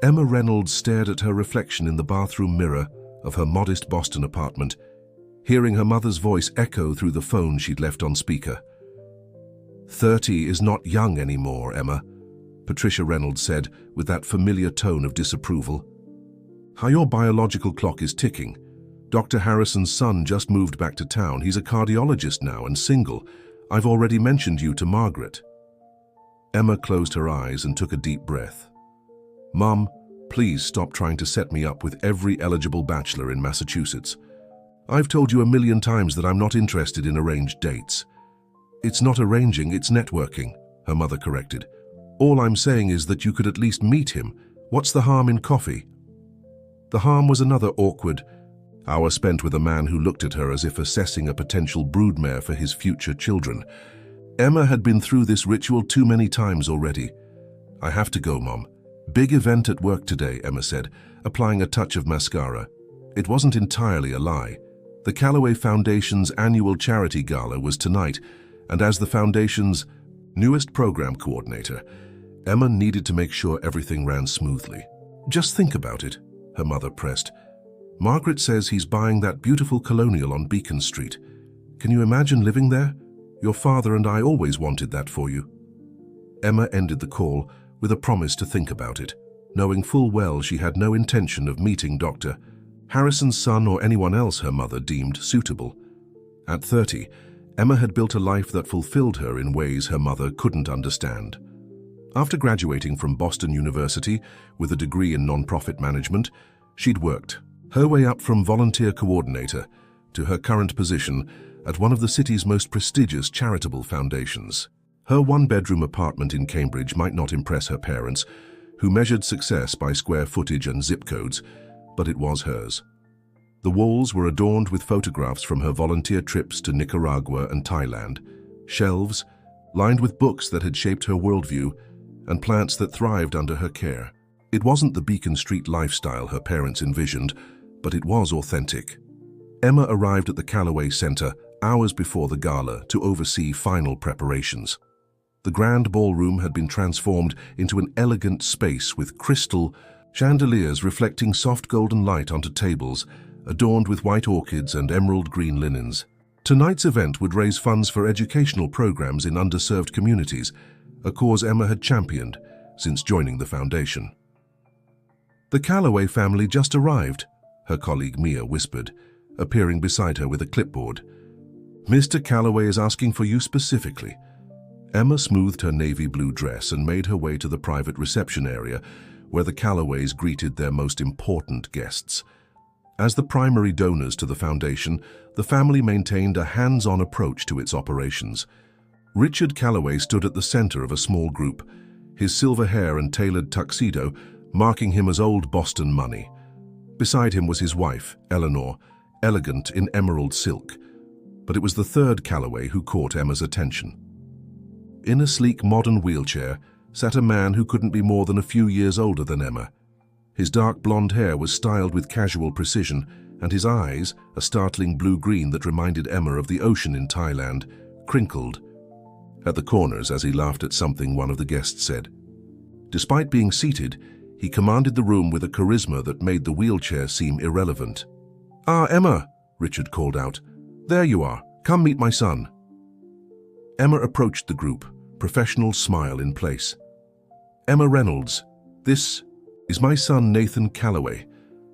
Emma Reynolds stared at her reflection in the bathroom mirror of her modest Boston apartment, hearing her mother's voice echo through the phone she'd left on speaker. 30 is not young anymore, Emma, Patricia Reynolds said with that familiar tone of disapproval. How your biological clock is ticking. Dr. Harrison's son just moved back to town. He's a cardiologist now and single. I've already mentioned you to Margaret. Emma closed her eyes and took a deep breath. Mum, please stop trying to set me up with every eligible bachelor in Massachusetts. I've told you a million times that I'm not interested in arranged dates. It's not arranging, it's networking, her mother corrected. All I'm saying is that you could at least meet him. What's the harm in coffee? The harm was another awkward hour spent with a man who looked at her as if assessing a potential broodmare for his future children. Emma had been through this ritual too many times already. I have to go, Mom. Big event at work today, Emma said, applying a touch of mascara. It wasn't entirely a lie. The Callaway Foundation's annual charity gala was tonight, and as the Foundation's newest program coordinator, Emma needed to make sure everything ran smoothly. Just think about it, her mother pressed. Margaret says he's buying that beautiful colonial on Beacon Street. Can you imagine living there? Your father and I always wanted that for you. Emma ended the call with a promise to think about it, knowing full well she had no intention of meeting Dr. Harrison's son or anyone else her mother deemed suitable. At 30, Emma had built a life that fulfilled her in ways her mother couldn't understand. After graduating from Boston University with a degree in nonprofit management, she'd worked her way up from volunteer coordinator to her current position at one of the city's most prestigious charitable foundations. Her one-bedroom apartment in Cambridge might not impress her parents, who measured success by square footage and zip codes, but it was hers. The walls were adorned with photographs from her volunteer trips to Nicaragua and Thailand, shelves lined with books that had shaped her worldview, and plants that thrived under her care. It wasn't the Beacon Street lifestyle her parents envisioned, but it was authentic. Emma arrived at the Callaway Center hours before the gala to oversee final preparations. The grand ballroom had been transformed into an elegant space with crystal chandeliers reflecting soft golden light onto tables, adorned with white orchids and emerald green linens. Tonight's event would raise funds for educational programs in underserved communities, a cause Emma had championed since joining the foundation. The Callaway family just arrived, her colleague Mia whispered, appearing beside her with a clipboard. Mr. Callaway is asking for you specifically. Emma smoothed her navy blue dress and made her way to the private reception area where the Callaways greeted their most important guests. As the primary donors to the foundation, the family maintained a hands-on approach to its operations. Richard Callaway stood at the center of a small group, his silver hair and tailored tuxedo marking him as old Boston money. Beside him was his wife, Eleanor, elegant in emerald silk. But it was the third Callaway who caught Emma's attention. In a sleek modern wheelchair sat a man who couldn't be more than a few years older than Emma. His dark blonde hair was styled with casual precision, and his eyes, a startling blue-green that reminded Emma of the ocean in Thailand, crinkled at the corners as he laughed at something one of the guests said. Despite being seated, he commanded the room with a charisma that made the wheelchair seem irrelevant. "Ah, Emma," Richard called out. "There you are. Come meet my son." Emma approached the group, professional smile in place. "Emma Reynolds, this is my son Nathan Callaway,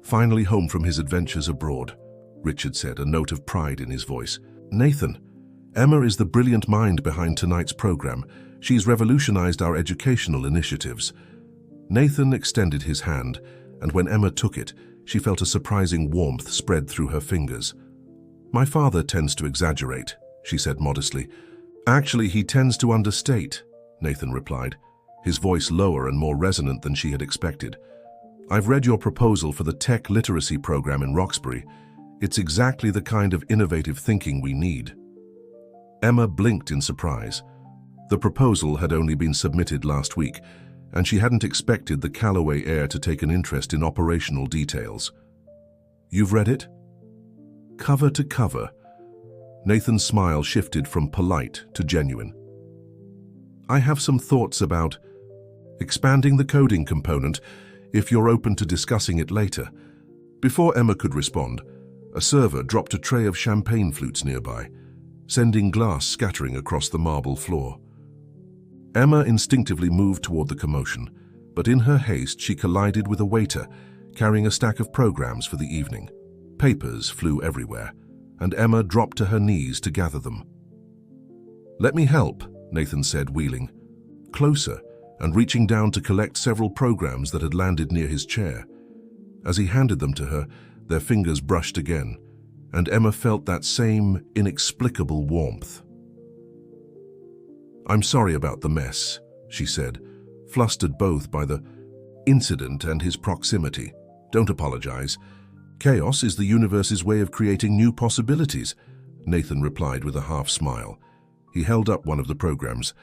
finally home from his adventures abroad," Richard said, a note of pride in his voice. "Nathan, Emma is the brilliant mind behind tonight's program. She's revolutionized our educational initiatives." Nathan extended his hand, and when Emma took it, she felt a surprising warmth spread through her fingers. "My father tends to exaggerate," she said modestly. "Actually, he tends to understate," Nathan replied, his voice lower and more resonant than she had expected. "I've read your proposal for the tech literacy program in Roxbury. It's exactly the kind of innovative thinking we need." Emma blinked in surprise. The proposal had only been submitted last week, and she hadn't expected the Callaway heir to take an interest in operational details. "You've read it?" "Cover to cover." Nathan's smile shifted from polite to genuine. "I have some thoughts about expanding the coding component if you're open to discussing it later." Before Emma could respond, a server dropped a tray of champagne flutes nearby, sending glass scattering across the marble floor. Emma instinctively moved toward the commotion, but in her haste she collided with a waiter carrying a stack of programs for the evening. Papers flew everywhere, and Emma dropped to her knees to gather them. "Let me help," Nathan said, wheeling closer and reaching down to collect several programs that had landed near his chair. As he handed them to her, their fingers brushed again, and Emma felt that same inexplicable warmth. "I'm sorry about the mess," she said, flustered both by the incident and his proximity. "Don't apologize. Chaos is the universe's way of creating new possibilities," Nathan replied with a half-smile. He held up one of the programs.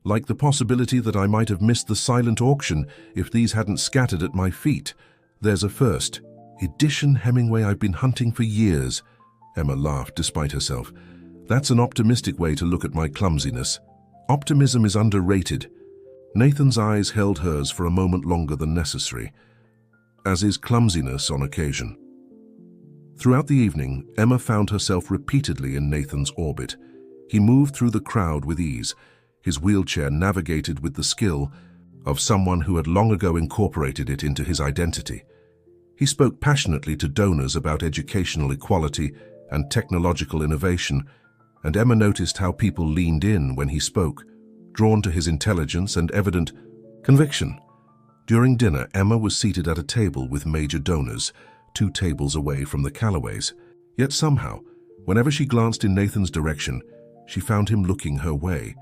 "Like the possibility that I might have missed the silent auction if these hadn't scattered at my feet. There's a first edition Hemingway I've been hunting for years." Emma laughed despite herself. "That's an optimistic way to look at my clumsiness. Optimism is underrated." Nathan's eyes held hers for a moment longer than necessary, as is clumsiness on occasion. Throughout the evening, Emma found herself repeatedly in Nathan's orbit. He moved through the crowd with ease, his wheelchair navigated with the skill of someone who had long ago incorporated it into his identity. He spoke passionately to donors about educational equality and technological innovation, and Emma noticed how people leaned in when he spoke, drawn to his intelligence and evident conviction. During dinner, Emma was seated at a table with major donors, 2 tables away from the Callaways. Yet somehow, whenever she glanced in Nathan's direction, she found him looking her way.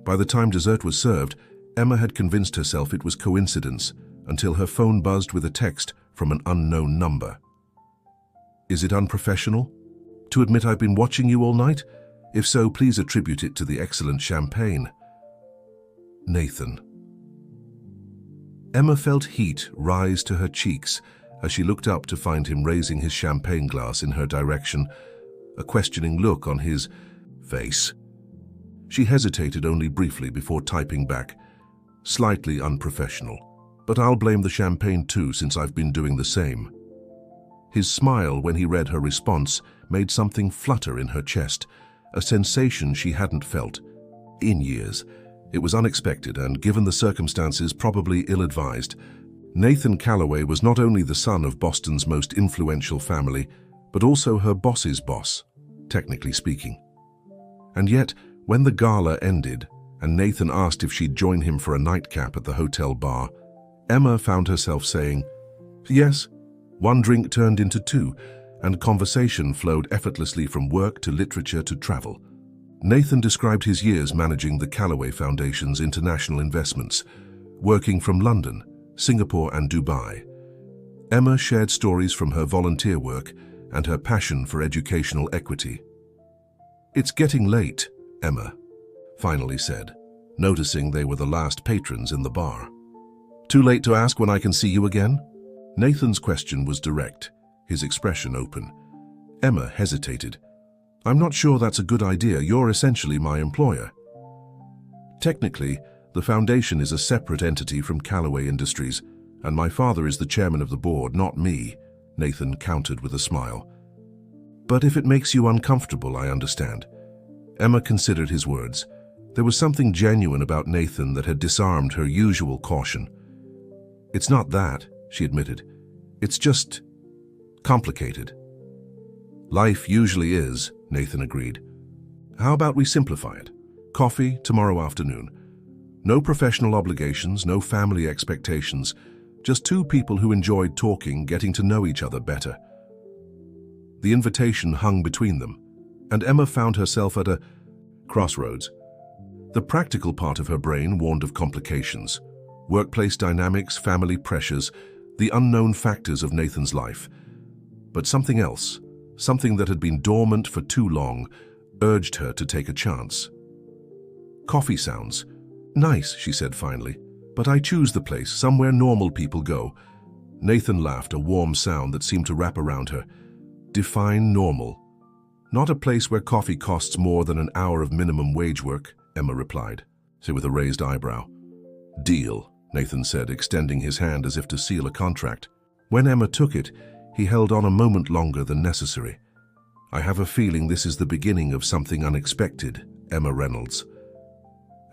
By the time dessert was served, Emma had convinced herself it was coincidence, until her phone buzzed with a text from an unknown number. "Is it unprofessional to admit I've been watching you all night? If so, please attribute it to the excellent champagne." Nathan. Emma felt heat rise to her cheeks as she looked up to find him raising his champagne glass in her direction, a questioning look on his face. She hesitated only briefly before typing back, "Slightly unprofessional, but I'll blame the champagne too since I've been doing the same." His smile when he read her response made something flutter in her chest, a sensation she hadn't felt in years. It was unexpected and, given the circumstances, probably ill-advised. Nathan Calloway was not only the son of Boston's most influential family, but also her boss's boss, technically speaking. And yet, when the gala ended, and Nathan asked if she'd join him for a nightcap at the hotel bar, Emma found herself saying, "Yes." One drink turned into 2, and conversation flowed effortlessly from work to literature to travel. Nathan described his years managing the Callaway Foundation's international investments, working from London, Singapore and Dubai. Emma shared stories from her volunteer work and her passion for educational equity. "It's getting late," Emma finally said, noticing they were the last patrons in the bar. "Too late to ask when I can see you again?" Nathan's question was direct, his expression open. Emma hesitated. "I'm not sure that's a good idea. You're essentially my employer." "Technically, the foundation is a separate entity from Callaway Industries, and my father is the chairman of the board, not me," Nathan countered with a smile. "But if it makes you uncomfortable, I understand." Emma considered his words. There was something genuine about Nathan that had disarmed her usual caution. "It's not that," she admitted. "It's just complicated." "Life usually is," Nathan agreed. "How about we simplify it? Coffee tomorrow afternoon. No professional obligations, no family expectations. Just 2 people who enjoyed talking, getting to know each other better." The invitation hung between them, and Emma found herself at a crossroads. The practical part of her brain warned of complications, workplace dynamics, family pressures, the unknown factors of Nathan's life. But something else, something that had been dormant for too long, urged her to take a chance. "Coffee sounds nice," she said finally, "but I choose the place, somewhere normal people go." Nathan laughed, a warm sound that seemed to wrap around her. "Define normal." "Not a place where coffee costs more than an hour of minimum wage work," Emma replied, with a raised eyebrow. "Deal," Nathan said, extending his hand as if to seal a contract. When Emma took it, he held on a moment longer than necessary. "I have a feeling this is the beginning of something unexpected," Emma Reynolds.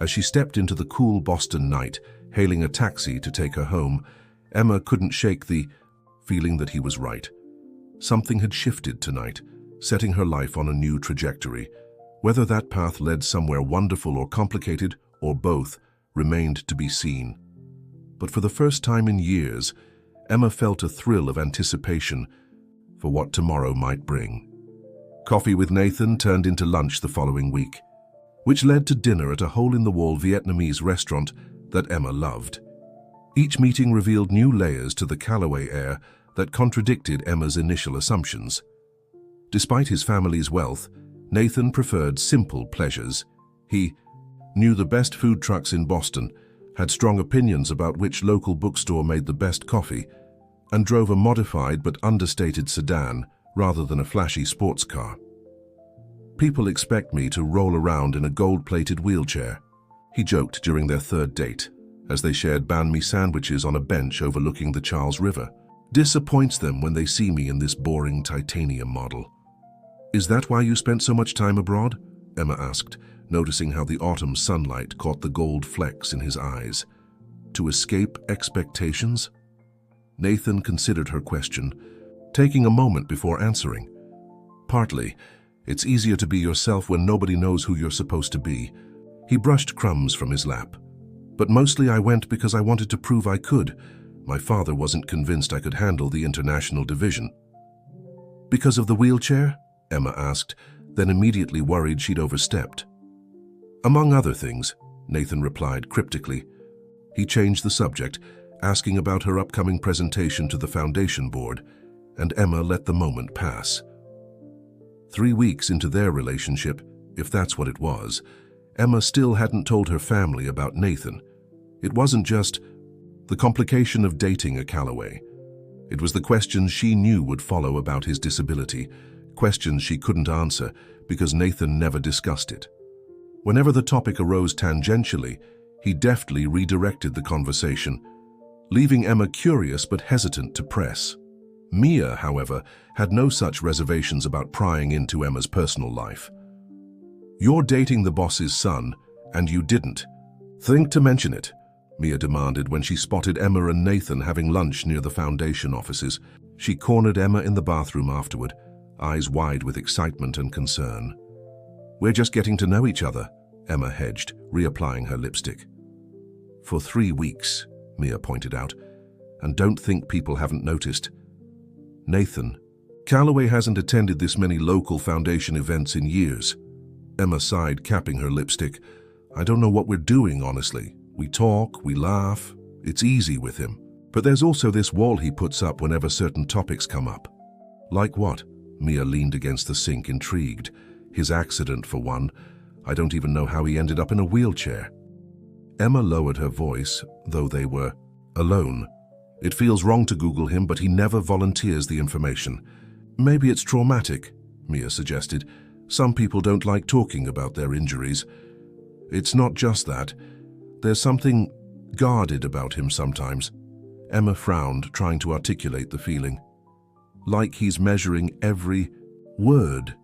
As she stepped into the cool Boston night, hailing a taxi to take her home, Emma couldn't shake the feeling that he was right. Something had shifted tonight, setting her life on a new trajectory. Whether that path led somewhere wonderful or complicated, or both, remained to be seen. But for the first time in years, Emma felt a thrill of anticipation for what tomorrow might bring. Coffee with Nathan turned into lunch the following week, which led to dinner at a hole-in-the-wall Vietnamese restaurant that Emma loved. Each meeting revealed new layers to the Callaway air that contradicted Emma's initial assumptions. Despite his family's wealth, Nathan preferred simple pleasures. He knew the best food trucks in Boston, had strong opinions about which local bookstore made the best coffee, and drove a modified but understated sedan rather than a flashy sports car. "People expect me to roll around in a gold-plated wheelchair," he joked during their third date, as they shared banh mi sandwiches on a bench overlooking the Charles River. "Disappoints them when they see me in this boring titanium model." "Is that why you spent so much time abroad?" Emma asked, noticing how the autumn sunlight caught the gold flecks in his eyes. "To escape expectations?" Nathan considered her question, taking a moment before answering. "Partly. It's easier to be yourself when nobody knows who you're supposed to be." He brushed crumbs from his lap. "But mostly I went because I wanted to prove I could. My father wasn't convinced I could handle the international division." "Because of the wheelchair?" Emma asked, then immediately worried she'd overstepped. "Among other things," Nathan replied cryptically. He changed the subject, asking about her upcoming presentation to the foundation board, and Emma let the moment pass. 3 weeks into their relationship, if that's what it was, Emma still hadn't told her family about Nathan. It wasn't just the complication of dating a Callaway. It was the questions she knew would follow about his disability, questions she couldn't answer because Nathan never discussed it. Whenever the topic arose tangentially, he deftly redirected the conversation, leaving Emma curious but hesitant to press. Mia, however, had no such reservations about prying into Emma's personal life. "You're dating the boss's son, and you didn't think to mention it," Mia demanded when she spotted Emma and Nathan having lunch near the foundation offices. She cornered Emma in the bathroom afterward, eyes wide with excitement and concern. "We're just getting to know each other," Emma hedged, reapplying her lipstick. "For 3 weeks," Mia pointed out, "and don't think people haven't noticed." "Nathan, Callaway hasn't attended this many local foundation events in years." Emma sighed, capping her lipstick. "I don't know what we're doing, honestly. We talk, we laugh. It's easy with him. But there's also this wall he puts up whenever certain topics come up." "Like what?" Mia leaned against the sink, intrigued. "His accident, for one. I don't even know how he ended up in a wheelchair." Emma lowered her voice, though they were alone. "It feels wrong to Google him, but he never volunteers the information." "Maybe it's traumatic," Mia suggested. "Some people don't like talking about their injuries." "It's not just that. There's something guarded about him sometimes." Emma frowned, trying to articulate the feeling. "Like he's measuring every word."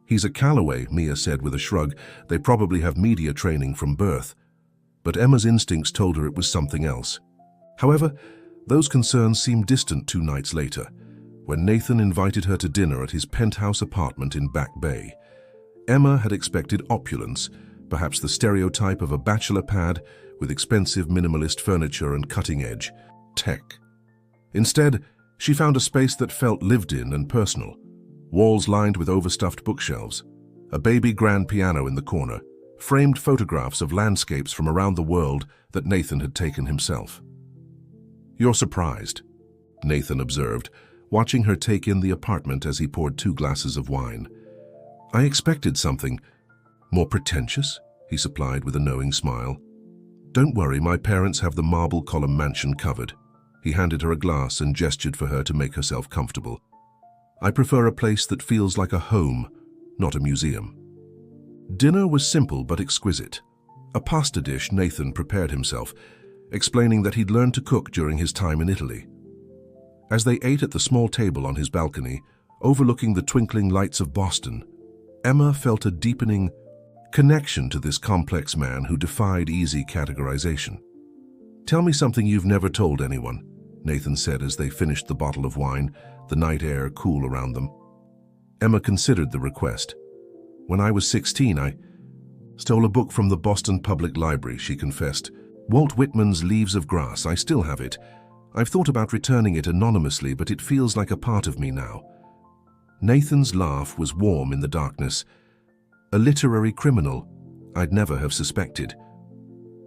"He's a Callaway," Mia said with a shrug. "They probably have media training from birth." But Emma's instincts told her it was something else. However, those concerns seemed distant 2 nights later, when Nathan invited her to dinner at his penthouse apartment in Back Bay. Emma had expected opulence, perhaps the stereotype of a bachelor pad with expensive minimalist furniture and cutting-edge tech. Instead, she found a space that felt lived in and personal. Walls lined with overstuffed bookshelves, a baby grand piano in the corner, framed photographs of landscapes from around the world that Nathan had taken himself. "You're surprised," Nathan observed, watching her take in the apartment as he poured 2 glasses of wine. "I expected something more pretentious," he supplied with a knowing smile. "Don't worry, my parents have the marble column mansion covered." He handed her a glass and gestured for her to make herself comfortable. "I prefer a place that feels like a home, not a museum." Dinner was simple but exquisite. A pasta dish Nathan prepared himself, explaining that he'd learned to cook during his time in Italy. As they ate at the small table on his balcony, overlooking the twinkling lights of Boston, Emma felt a deepening connection to this complex man who defied easy categorization. "Tell me something you've never told anyone," Nathan said as they finished the bottle of wine, the night air cool around them. Emma considered the request. "When I was 16, I stole a book from the Boston Public Library," she confessed. "Walt Whitman's Leaves of Grass. I still have it. I've thought about returning it anonymously, but it feels like a part of me now." Nathan's laugh was warm in the darkness. "A literary criminal? I'd never have suspected."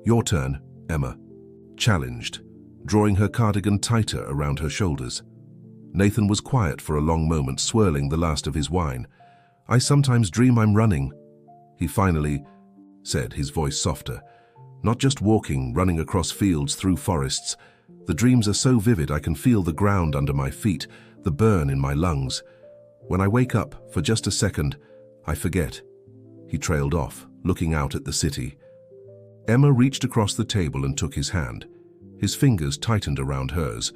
"Your turn," Emma challenged, drawing her cardigan tighter around her shoulders. Nathan was quiet for a long moment, swirling the last of his wine. "I sometimes dream I'm running," he finally said, his voice softer. "Not just walking, running across fields, through forests. The dreams are so vivid I can feel the ground under my feet, the burn in my lungs. When I wake up, for just a second, I forget." He trailed off, looking out at the city. Emma reached across the table and took his hand. His fingers tightened around hers,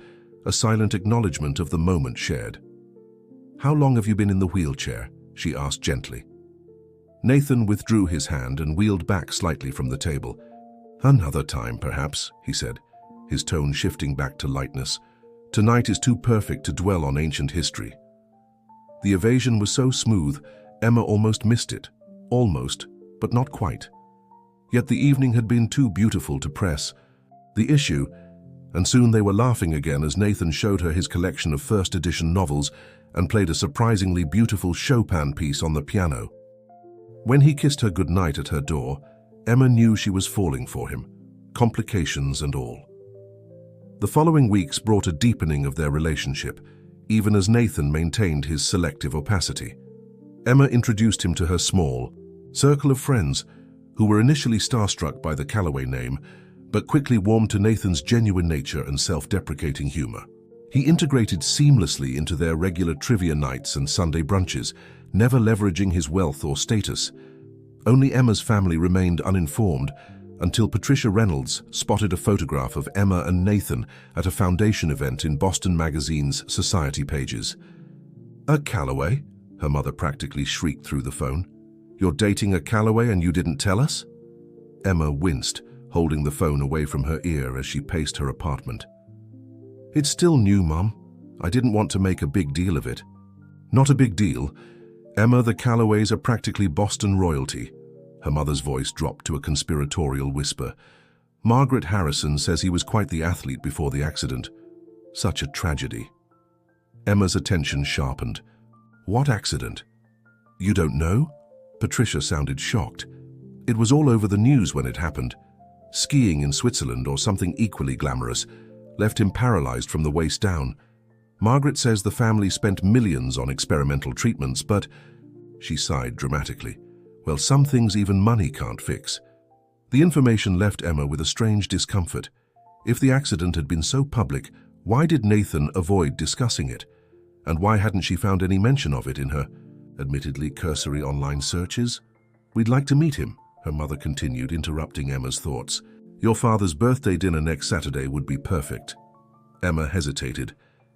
a silent acknowledgement of the moment shared. "How long have you been in the wheelchair?" she asked gently. Nathan withdrew his hand and wheeled back slightly from the table. "Another time, perhaps," he said, his tone shifting back to lightness. "Tonight is too perfect to dwell on ancient history." The evasion was so smooth, Emma almost missed it. Almost, but not quite. Yet the evening had been too beautiful to press the issue, and soon they were laughing again as Nathan showed her his collection of first edition novels and played a surprisingly beautiful Chopin piece on the piano. When he kissed her goodnight at her door, Emma knew she was falling for him, complications and all. The following weeks brought a deepening of their relationship, even as Nathan maintained his selective opacity. Emma introduced him to her small circle of friends, who were initially starstruck by the Calloway name, but quickly warmed to Nathan's genuine nature and self-deprecating humor. He integrated seamlessly into their regular trivia nights and Sunday brunches, never leveraging his wealth or status. Only Emma's family remained uninformed until Patricia Reynolds spotted a photograph of Emma and Nathan at a foundation event in Boston Magazine's society pages. "A Calloway?" her mother practically shrieked through the phone. "You're dating a Calloway and you didn't tell us?" Emma winced, holding the phone away from her ear as she paced her apartment. "It's still new, Mom. I didn't want to make a big deal of it." "Not a big deal. Emma, the Calloways are practically Boston royalty." Her mother's voice dropped to a conspiratorial whisper. "Margaret Harrison says he was quite the athlete before the accident. Such a tragedy." Emma's attention sharpened. "What accident?" "You don't know?" Patricia sounded shocked. "It was all over the news when it happened. Skiing in Switzerland or something equally glamorous. Left him paralyzed from the waist down. Margaret says the family spent millions on experimental treatments, but..." She sighed dramatically. "Well, some things even money can't fix." The information left Emma with a strange discomfort. If the accident had been so public, why did Nathan avoid discussing it? And why hadn't she found any mention of it in her, admittedly cursory online searches? "We'd like to meet him," her mother continued, interrupting Emma's thoughts. "Your father's birthday dinner next Saturday would be perfect." Emma hesitated.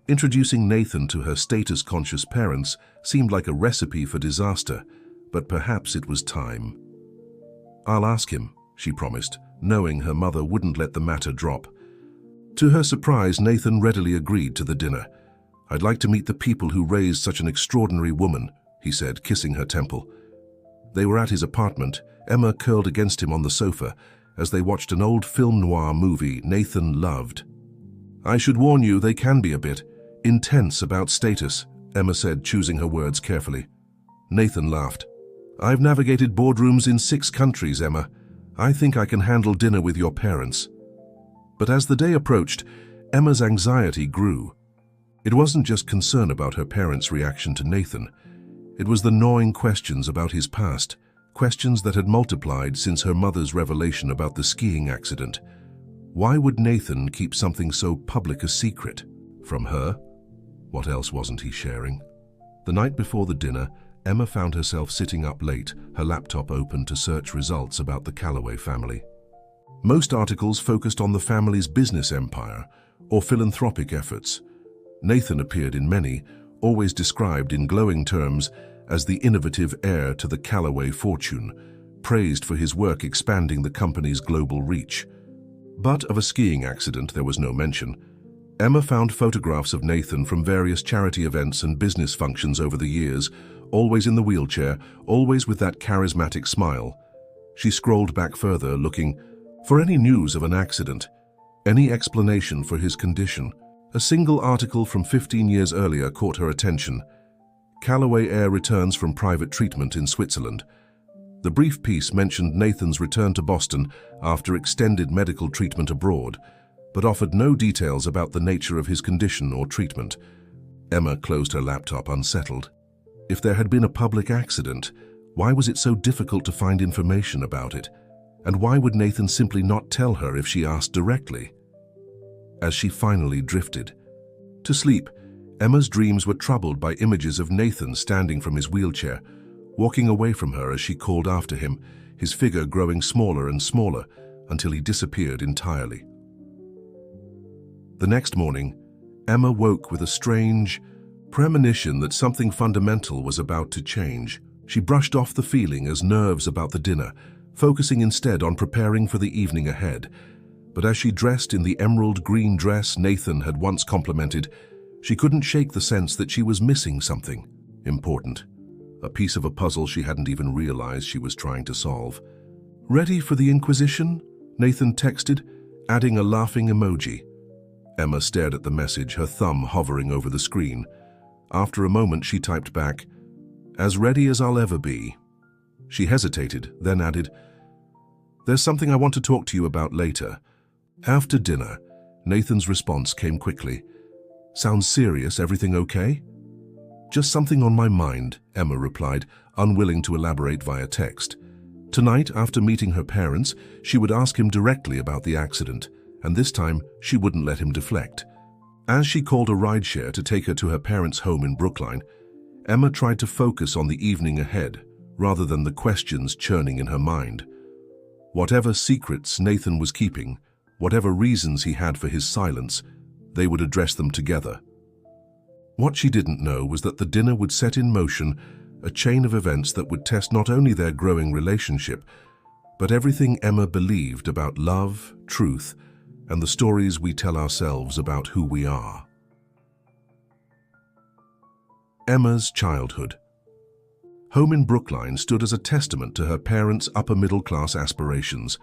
Introducing Nathan to her status-conscious parents seemed like a recipe for disaster, but perhaps it was time. "I'll ask him," she promised, knowing her mother wouldn't let the matter drop. To her surprise, Nathan readily agreed to the dinner. "I'd like to meet the people who raised such an extraordinary woman," he said, kissing her temple. They were at his apartment, Emma curled against him on the sofa, as they watched an old film noir movie Nathan loved. "I should warn you, they can be a bit intense about status," Emma said, choosing her words carefully. Nathan laughed. "I've navigated boardrooms in 6 countries, Emma. I think I can handle dinner with your parents." But as the day approached, Emma's anxiety grew. It wasn't just concern about her parents' reaction to Nathan. It was the gnawing questions about his past, questions that had multiplied since her mother's revelation about the skiing accident. Why would Nathan keep something so public a secret from her? What else wasn't he sharing? The night before the dinner, Emma found herself sitting up late, her laptop open to search results about the Calloway family. Most articles focused on the family's business empire or philanthropic efforts. Nathan appeared in many, always described in glowing terms as the innovative heir to the Callaway fortune, praised for his work expanding the company's global reach. But of a skiing accident there was no mention. Emma found photographs of Nathan from various charity events and business functions over the years, always in the wheelchair, always with that charismatic smile. She scrolled back further, looking for any news of an accident, any explanation for his condition. A single article from 15 years earlier caught her attention. Callaway heir returns from private treatment in Switzerland. The brief piece mentioned Nathan's return to Boston after extended medical treatment abroad, but offered no details about the nature of his condition or treatment. Emma closed her laptop, unsettled. If there had been a public accident, why was it so difficult to find information about it? And why would Nathan simply not tell her if she asked directly? As she finally drifted to sleep, Emma's dreams were troubled by images of Nathan standing from his wheelchair, walking away from her as she called after him, his figure growing smaller and smaller until he disappeared entirely. The next morning, Emma woke with a strange premonition that something fundamental was about to change. She brushed off the feeling as nerves about the dinner, focusing instead on preparing for the evening ahead. But as she dressed in the emerald green dress Nathan had once complimented, she couldn't shake the sense that she was missing something important, a piece of a puzzle she hadn't even realized she was trying to solve. "Ready for the Inquisition?" Nathan texted, adding a laughing emoji. Emma stared at the message, her thumb hovering over the screen. After a moment, she typed back, "As ready as I'll ever be." She hesitated, then added, "There's something I want to talk to you about later." After dinner, Nathan's response came quickly. "Sounds serious, everything okay?" "Just something on my mind," Emma replied, unwilling to elaborate via text. Tonight, after meeting her parents, she would ask him directly about the accident, and this time she wouldn't let him deflect. As she called a rideshare to take her to her parents' home in Brookline, Emma tried to focus on the evening ahead, rather than the questions churning in her mind. Whatever secrets Nathan was keeping, whatever reasons he had for his silence, they would address them together. What she didn't know was that the dinner would set in motion a chain of events that would test not only their growing relationship, but everything Emma believed about love, truth, and the stories we tell ourselves about who we are. Emma's childhood. Home in Brookline stood as a testament to her parents' upper-middle-class aspirations,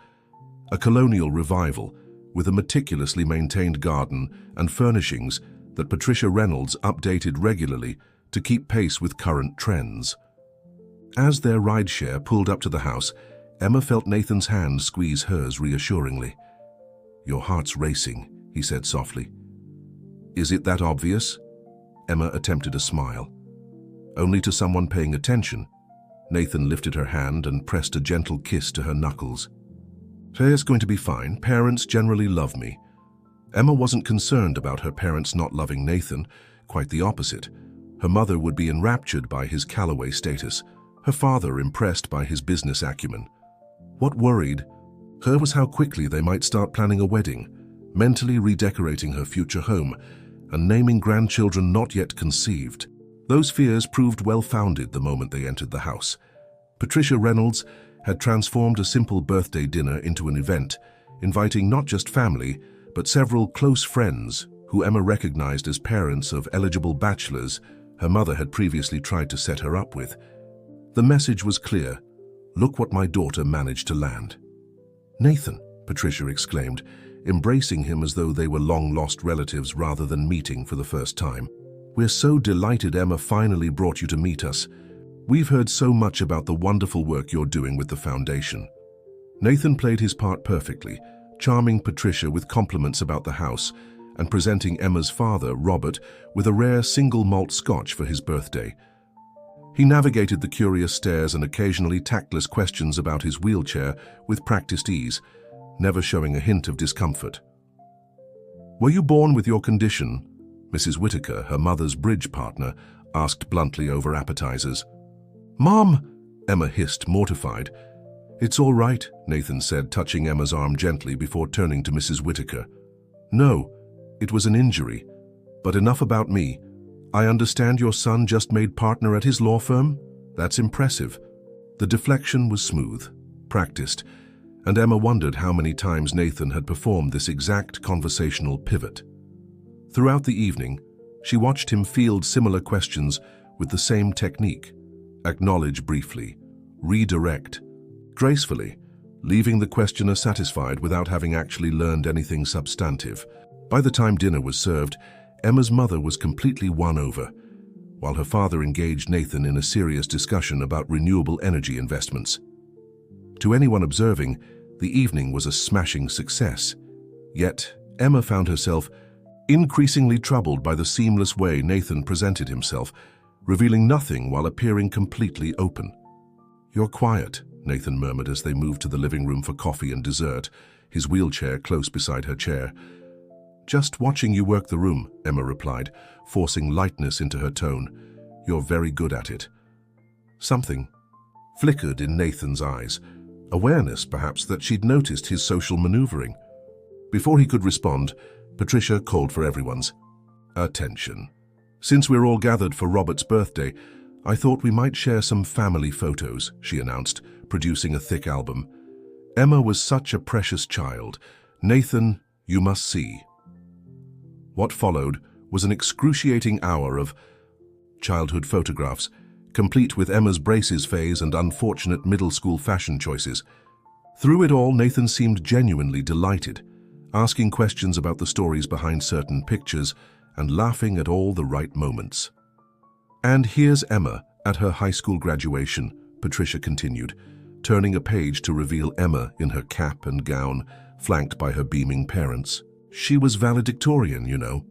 a colonial revival with a meticulously maintained garden and furnishings that Patricia Reynolds updated regularly to keep pace with current trends. As their rideshare pulled up to the house, Emma felt Nathan's hand squeeze hers reassuringly. "Your heart's racing," he said softly. "Is it that obvious?" Emma attempted a smile. Only to someone paying attention, Nathan lifted her hand and pressed a gentle kiss to her knuckles. "It's going to be fine. Parents generally love me." Emma wasn't concerned about her parents not loving Nathan, quite the opposite. Her mother would be enraptured by his Callaway status, her father impressed by his business acumen. What worried her was how quickly they might start planning a wedding, mentally redecorating her future home, and naming grandchildren not yet conceived. Those fears proved well-founded the moment they entered the house. Patricia Reynolds had transformed a simple birthday dinner into an event, inviting not just family, but several close friends who Emma recognized as parents of eligible bachelors her mother had previously tried to set her up with. The message was clear: "Look what my daughter managed to land." "Nathan," Patricia exclaimed, embracing him as though they were long-lost relatives rather than meeting for the first time. "We're so delighted Emma finally brought you to meet us. We've heard so much about the wonderful work you're doing with the foundation." Nathan played his part perfectly, charming Patricia with compliments about the house and presenting Emma's father, Robert, with a rare single malt scotch for his birthday. He navigated the curious stares and occasionally tactless questions about his wheelchair with practiced ease, never showing a hint of discomfort. "Were you born with your condition?" Mrs. Whitaker, her mother's bridge partner, asked bluntly over appetizers. "Mom!" Emma hissed, mortified. "It's all right," Nathan said, touching Emma's arm gently before turning to Mrs. Whitaker. "No, it was an injury. But enough about me. I understand your son just made partner at his law firm? That's impressive." The deflection was smooth, practiced, and Emma wondered how many times Nathan had performed this exact conversational pivot. Throughout the evening, she watched him field similar questions with the same technique: acknowledge briefly, redirect, gracefully, leaving the questioner satisfied without having actually learned anything substantive. By the time dinner was served, Emma's mother was completely won over, while her father engaged Nathan in a serious discussion about renewable energy investments. To anyone observing, the evening was a smashing success. Yet, Emma found herself increasingly troubled by the seamless way Nathan presented himself, revealing nothing while appearing completely open. "You're quiet," Nathan murmured as they moved to the living room for coffee and dessert, his wheelchair close beside her chair. "Just watching you work the room," Emma replied, forcing lightness into her tone. "You're very good at it." Something flickered in Nathan's eyes, awareness perhaps that she'd noticed his social maneuvering. Before he could respond, Patricia called for everyone's attention. "Since we're all gathered for Robert's birthday, I thought we might share some family photos," she announced, producing a thick album. "Emma was such a precious child. Nathan, you must see." What followed was an excruciating hour of childhood photographs, complete with Emma's braces phase and unfortunate middle school fashion choices. Through it all, Nathan seemed genuinely delighted, asking questions about the stories behind certain pictures and laughing at all the right moments. "And here's Emma at her high school graduation," Patricia continued, turning a page to reveal Emma in her cap and gown, flanked by her beaming parents. "She was valedictorian, you know."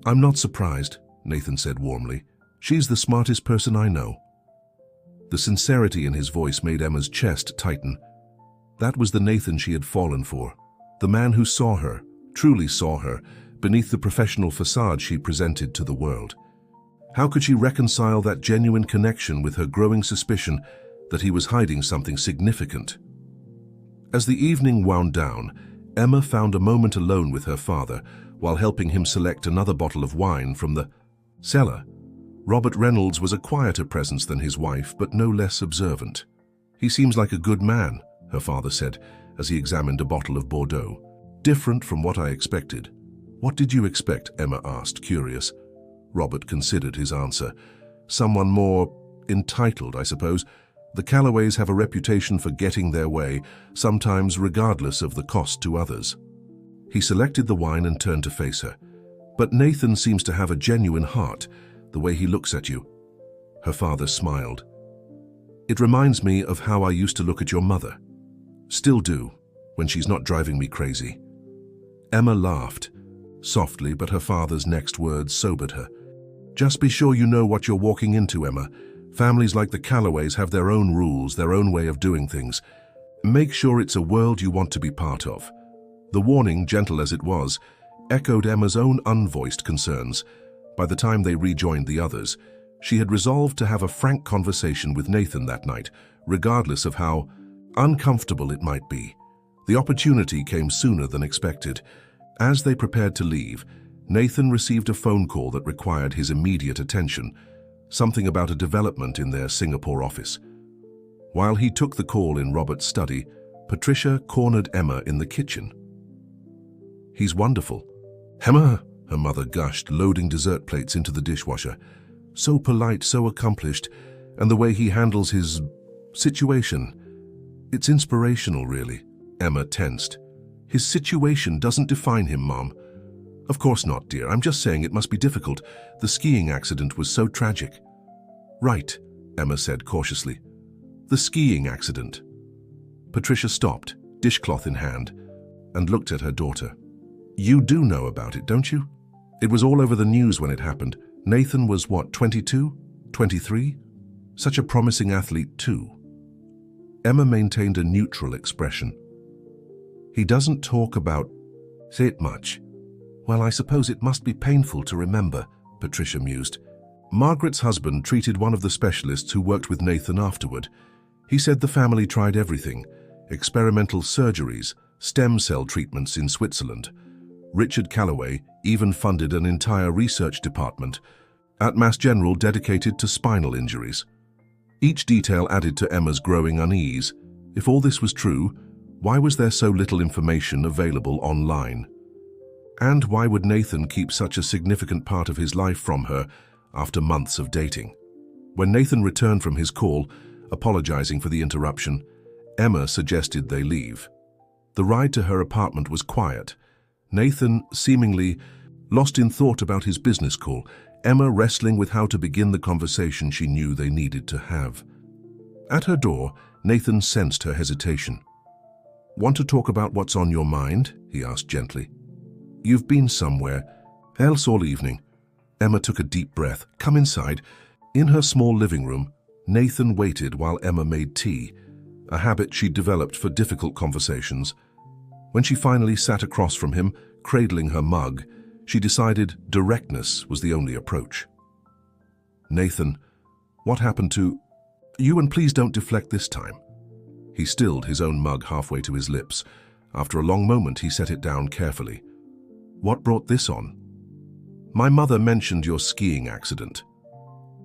"I'm not surprised," Nathan said warmly. "She's the smartest person I know." The sincerity in his voice made Emma's chest tighten. That was the Nathan she had fallen for, the man who saw her, truly saw her, beneath the professional facade she presented to the world. How could she reconcile that genuine connection with her growing suspicion that he was hiding something significant? As the evening wound down, Emma found a moment alone with her father while helping him select another bottle of wine from the cellar. Robert Reynolds was a quieter presence than his wife, but no less observant. "He seems like a good man," her father said as he examined a bottle of Bordeaux. "Different from what I expected." "What did you expect?" Emma asked, curious. Robert considered his answer. "Someone more entitled, I suppose. The Callaways have a reputation for getting their way, sometimes regardless of the cost to others." He selected the wine and turned to face her. "But Nathan seems to have a genuine heart, the way he looks at you." Her father smiled. "It reminds me of how I used to look at your mother. Still do, when she's not driving me crazy." Emma laughed, softly, but her father's next words sobered her. "Just be sure you know what you're walking into, Emma. Families like the Callaways have their own rules, their own way of doing things. Make sure it's a world you want to be part of." The warning, gentle as it was, echoed Emma's own unvoiced concerns. By the time they rejoined the others, she had resolved to have a frank conversation with Nathan that night, regardless of how uncomfortable it might be. The opportunity came sooner than expected. As they prepared to leave, Nathan received a phone call that required his immediate attention, something about a development in their Singapore office. While he took the call in Robert's study, Patricia cornered Emma in the kitchen. "He's wonderful." "Emma," her mother gushed, loading dessert plates into the dishwasher. "So polite, so accomplished, and the way he handles his situation. It's inspirational, really." Emma tensed. "His situation doesn't define him, Mom." "Of course not, dear. I'm just saying it must be difficult. The skiing accident was so tragic." "Right," Emma said cautiously. "The skiing accident." Patricia stopped, dishcloth in hand, and looked at her daughter. "You do know about it, don't you? It was all over the news when it happened. Nathan was what, 22? 23? Such a promising athlete too." Emma maintained a neutral expression. "He doesn't talk about it much." "Well, I suppose it must be painful to remember," Patricia mused. Margaret's husband treated one of the specialists who worked with Nathan afterward. He said the family tried everything: experimental surgeries, stem cell treatments in Switzerland. Richard Calloway even funded an entire research department at Mass General dedicated to spinal injuries. Each detail added to Emma's growing unease. If all this was true, why was there so little information available online? And why would Nathan keep such a significant part of his life from her after months of dating? When Nathan returned from his call, apologizing for the interruption, Emma suggested they leave. The ride to her apartment was quiet. Nathan seemingly lost in thought about his business call, Emma wrestling with how to begin the conversation she knew they needed to have. At her door, Nathan sensed her hesitation. "Want to talk about what's on your mind?" he asked gently. "You've been somewhere else all evening." Emma took a deep breath. "Come inside." In her small living room, Nathan waited while Emma made tea, a habit she'd developed for difficult conversations. When she finally sat across from him, cradling her mug, she decided directness was the only approach. "Nathan, what happened to you? And please don't deflect this time." He stilled his own mug halfway to his lips. After a long moment, he set it down carefully. "What brought this on?" "My mother mentioned your skiing accident.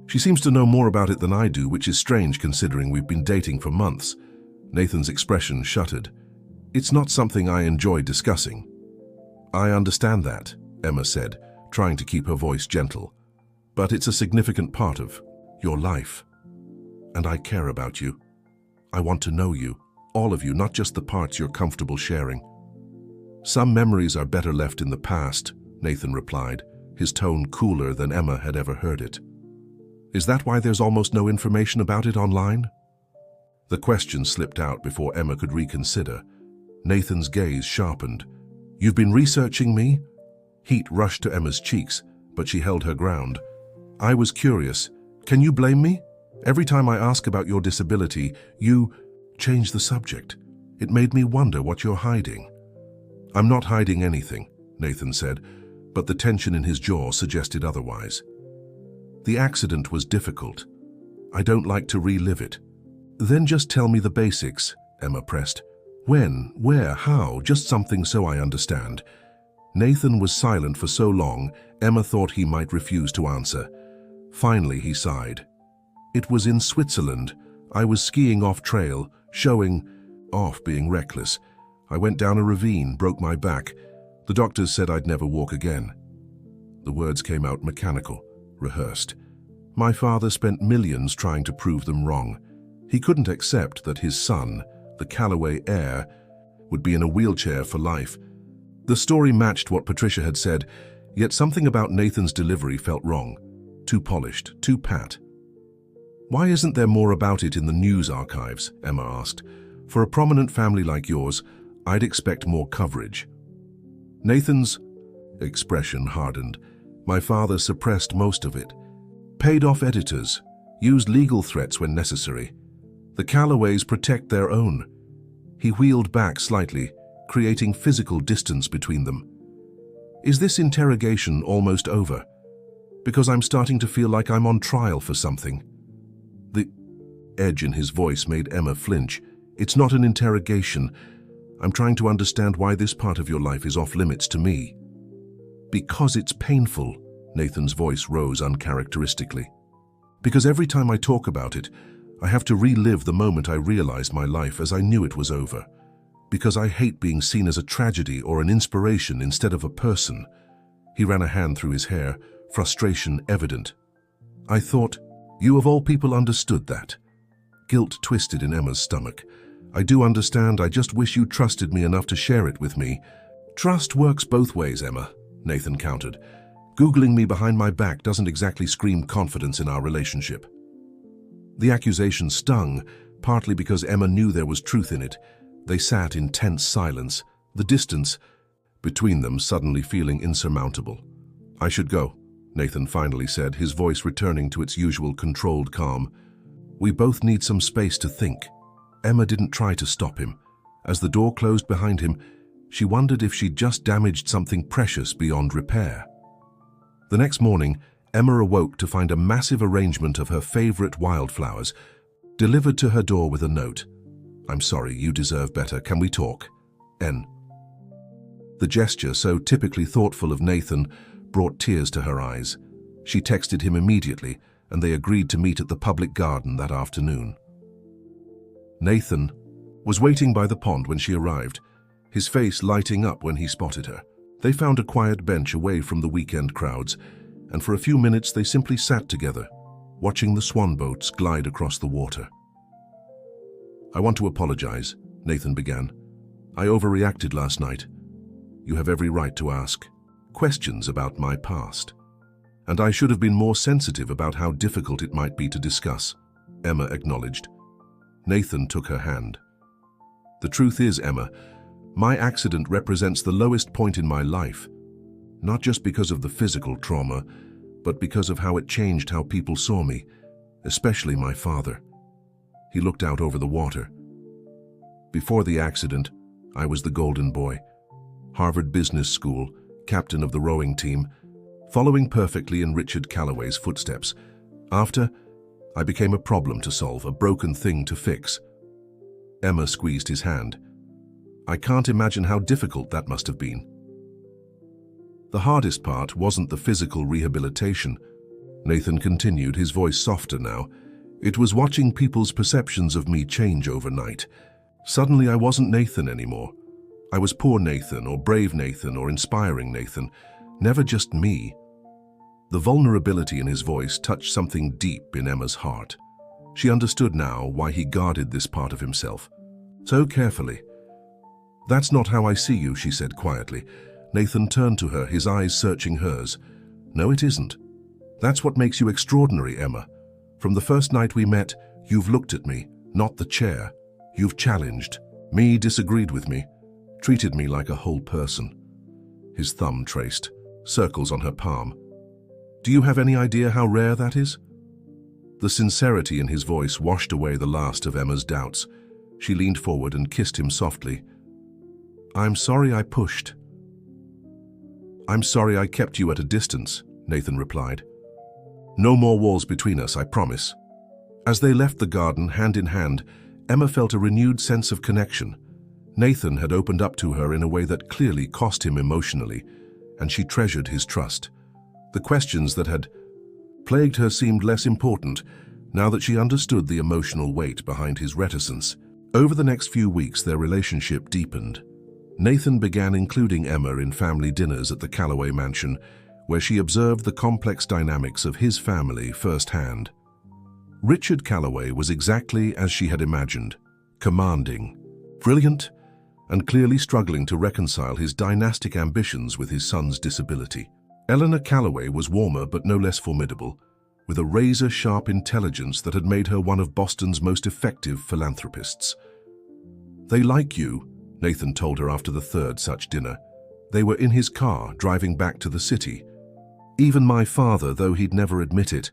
She seems to know more about it than I do, which is strange considering we've been dating for months." Nathan's expression shuttered. "It's not something I enjoy discussing." "I understand that," Emma said, trying to keep her voice gentle. "But it's a significant part of your life. And I care about you. I want to know you, all of you, not just the parts you're comfortable sharing." "Some memories are better left in the past," Nathan replied, his tone cooler than Emma had ever heard it. "Is that why there's almost no information about it online?" The question slipped out before Emma could reconsider. Nathan's gaze sharpened. "You've been researching me?" Heat rushed to Emma's cheeks, but she held her ground. "I was curious. Can you blame me? Every time I ask about your disability, you change the subject. It made me wonder what you're hiding." "I'm not hiding anything," Nathan said, but the tension in his jaw suggested otherwise. "The accident was difficult. I don't like to relive it." "Then just tell me the basics," Emma pressed. "When, where, how, just something so I understand." Nathan was silent for so long, Emma thought he might refuse to answer. Finally, he sighed. "It was in Switzerland. I was skiing off-trail, showing off being reckless. I went down a ravine, broke my back. The doctors said I'd never walk again." The words came out mechanical, rehearsed. "My father spent millions trying to prove them wrong. He couldn't accept that his son, the Calloway heir, would be in a wheelchair for life." The story matched what Patricia had said, yet something about Nathan's delivery felt wrong. Too polished, too pat. "Why isn't there more about it in the news archives?" Emma asked. "For a prominent family like yours, I'd expect more coverage." Nathan's expression hardened. "My father suppressed most of it. Paid off editors, used legal threats when necessary. The Calloways protect their own." He wheeled back slightly, creating physical distance between them. "Is this interrogation almost over? Because I'm starting to feel like I'm on trial for something." The edge in his voice made Emma flinch. "It's not an interrogation. I'm trying to understand why this part of your life is off limits to me." "Because it's painful," Nathan's voice rose uncharacteristically. "Because every time I talk about it, I have to relive the moment I realized my life as I knew it was over. Because I hate being seen as a tragedy or an inspiration instead of a person." He ran a hand through his hair, frustration evident. "I thought you of all people understood that." Guilt twisted in Emma's stomach. "I do understand, I just wish you trusted me enough to share it with me." "Trust works both ways, Emma," Nathan countered. "Googling me behind my back doesn't exactly scream confidence in our relationship." The accusation stung, partly because Emma knew there was truth in it. They sat in tense silence, the distance between them suddenly feeling insurmountable. "I should go," Nathan finally said, his voice returning to its usual controlled calm. "We both need some space to think." Emma didn't try to stop him. As the door closed behind him, she wondered if she'd just damaged something precious beyond repair. The next morning, Emma awoke to find a massive arrangement of her favorite wildflowers, delivered to her door with a note. "I'm sorry, you deserve better. Can we talk? N." The gesture, so typically thoughtful of Nathan, brought tears to her eyes. She texted him immediately, and they agreed to meet at the public garden that afternoon. Nathan was waiting by the pond when she arrived, his face lighting up when he spotted her. They found a quiet bench away from the weekend crowds, and for a few minutes they simply sat together, watching the swan boats glide across the water. "I want to apologize," Nathan began. "I overreacted last night. You have every right to ask questions about my past. And I should have been more sensitive about how difficult it might be to discuss," Emma acknowledged. Nathan took her hand. "The truth is, Emma, my accident represents the lowest point in my life, not just because of the physical trauma, but because of how it changed how people saw me, especially my father." He looked out over the water. "Before the accident, I was the golden boy. Harvard Business School, captain of the rowing team, following perfectly in Richard Calloway's footsteps. After, I became a problem to solve, a broken thing to fix." Emma squeezed his hand. "I can't imagine how difficult that must have been." "The hardest part wasn't the physical rehabilitation," Nathan continued, his voice softer now. "It was watching people's perceptions of me change overnight. Suddenly I wasn't Nathan anymore. I was poor Nathan, or brave Nathan, or inspiring Nathan, never just me." The vulnerability in his voice touched something deep in Emma's heart. She understood now why he guarded this part of himself so carefully. "That's not how I see you," she said quietly. Nathan turned to her, his eyes searching hers. "No, it isn't. That's what makes you extraordinary, Emma. From the first night we met, you've looked at me, not the chair. You've challenged me, disagreed with me, treated me like a whole person." His thumb traced circles on her palm. "Do you have any idea how rare that is?" The sincerity in his voice washed away the last of Emma's doubts. She leaned forward and kissed him softly. "I'm sorry I pushed." "I'm sorry I kept you at a distance," Nathan replied. "No more walls between us, I promise." As they left the garden hand in hand, Emma felt a renewed sense of connection. Nathan had opened up to her in a way that clearly cost him emotionally, and she treasured his trust. The questions that had plagued her seemed less important now that she understood the emotional weight behind his reticence. Over the next few weeks, their relationship deepened. Nathan began including Emma in family dinners at the Calloway mansion, where she observed the complex dynamics of his family firsthand. Richard Calloway was exactly as she had imagined, commanding, brilliant, and clearly struggling to reconcile his dynastic ambitions with his son's disability. Eleanor Calloway was warmer but no less formidable, with a razor-sharp intelligence that had made her one of Boston's most effective philanthropists. "They like you," Nathan told her after the third such dinner. They were in his car, driving back to the city. "Even my father, though he'd never admit it."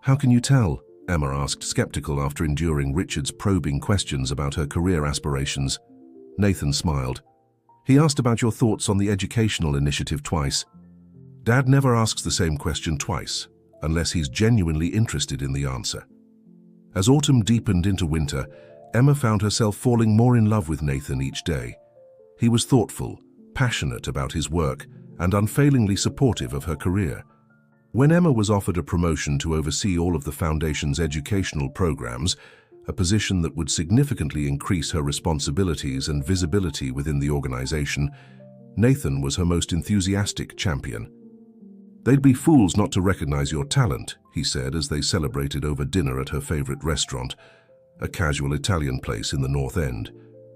"How can you tell?" Emma asked, skeptical after enduring Richard's probing questions about her career aspirations. Nathan smiled. "He asked about your thoughts on the educational initiative twice. Dad never asks the same question twice, unless he's genuinely interested in the answer." As autumn deepened into winter, Emma found herself falling more in love with Nathan each day. He was thoughtful, passionate about his work, and unfailingly supportive of her career. When Emma was offered a promotion to oversee all of the Foundation's educational programs, a position that would significantly increase her responsibilities and visibility within the organization, Nathan was her most enthusiastic champion. "They'd be fools not to recognize your talent," he said as they celebrated over dinner at her favorite restaurant, a casual Italian place in the North End.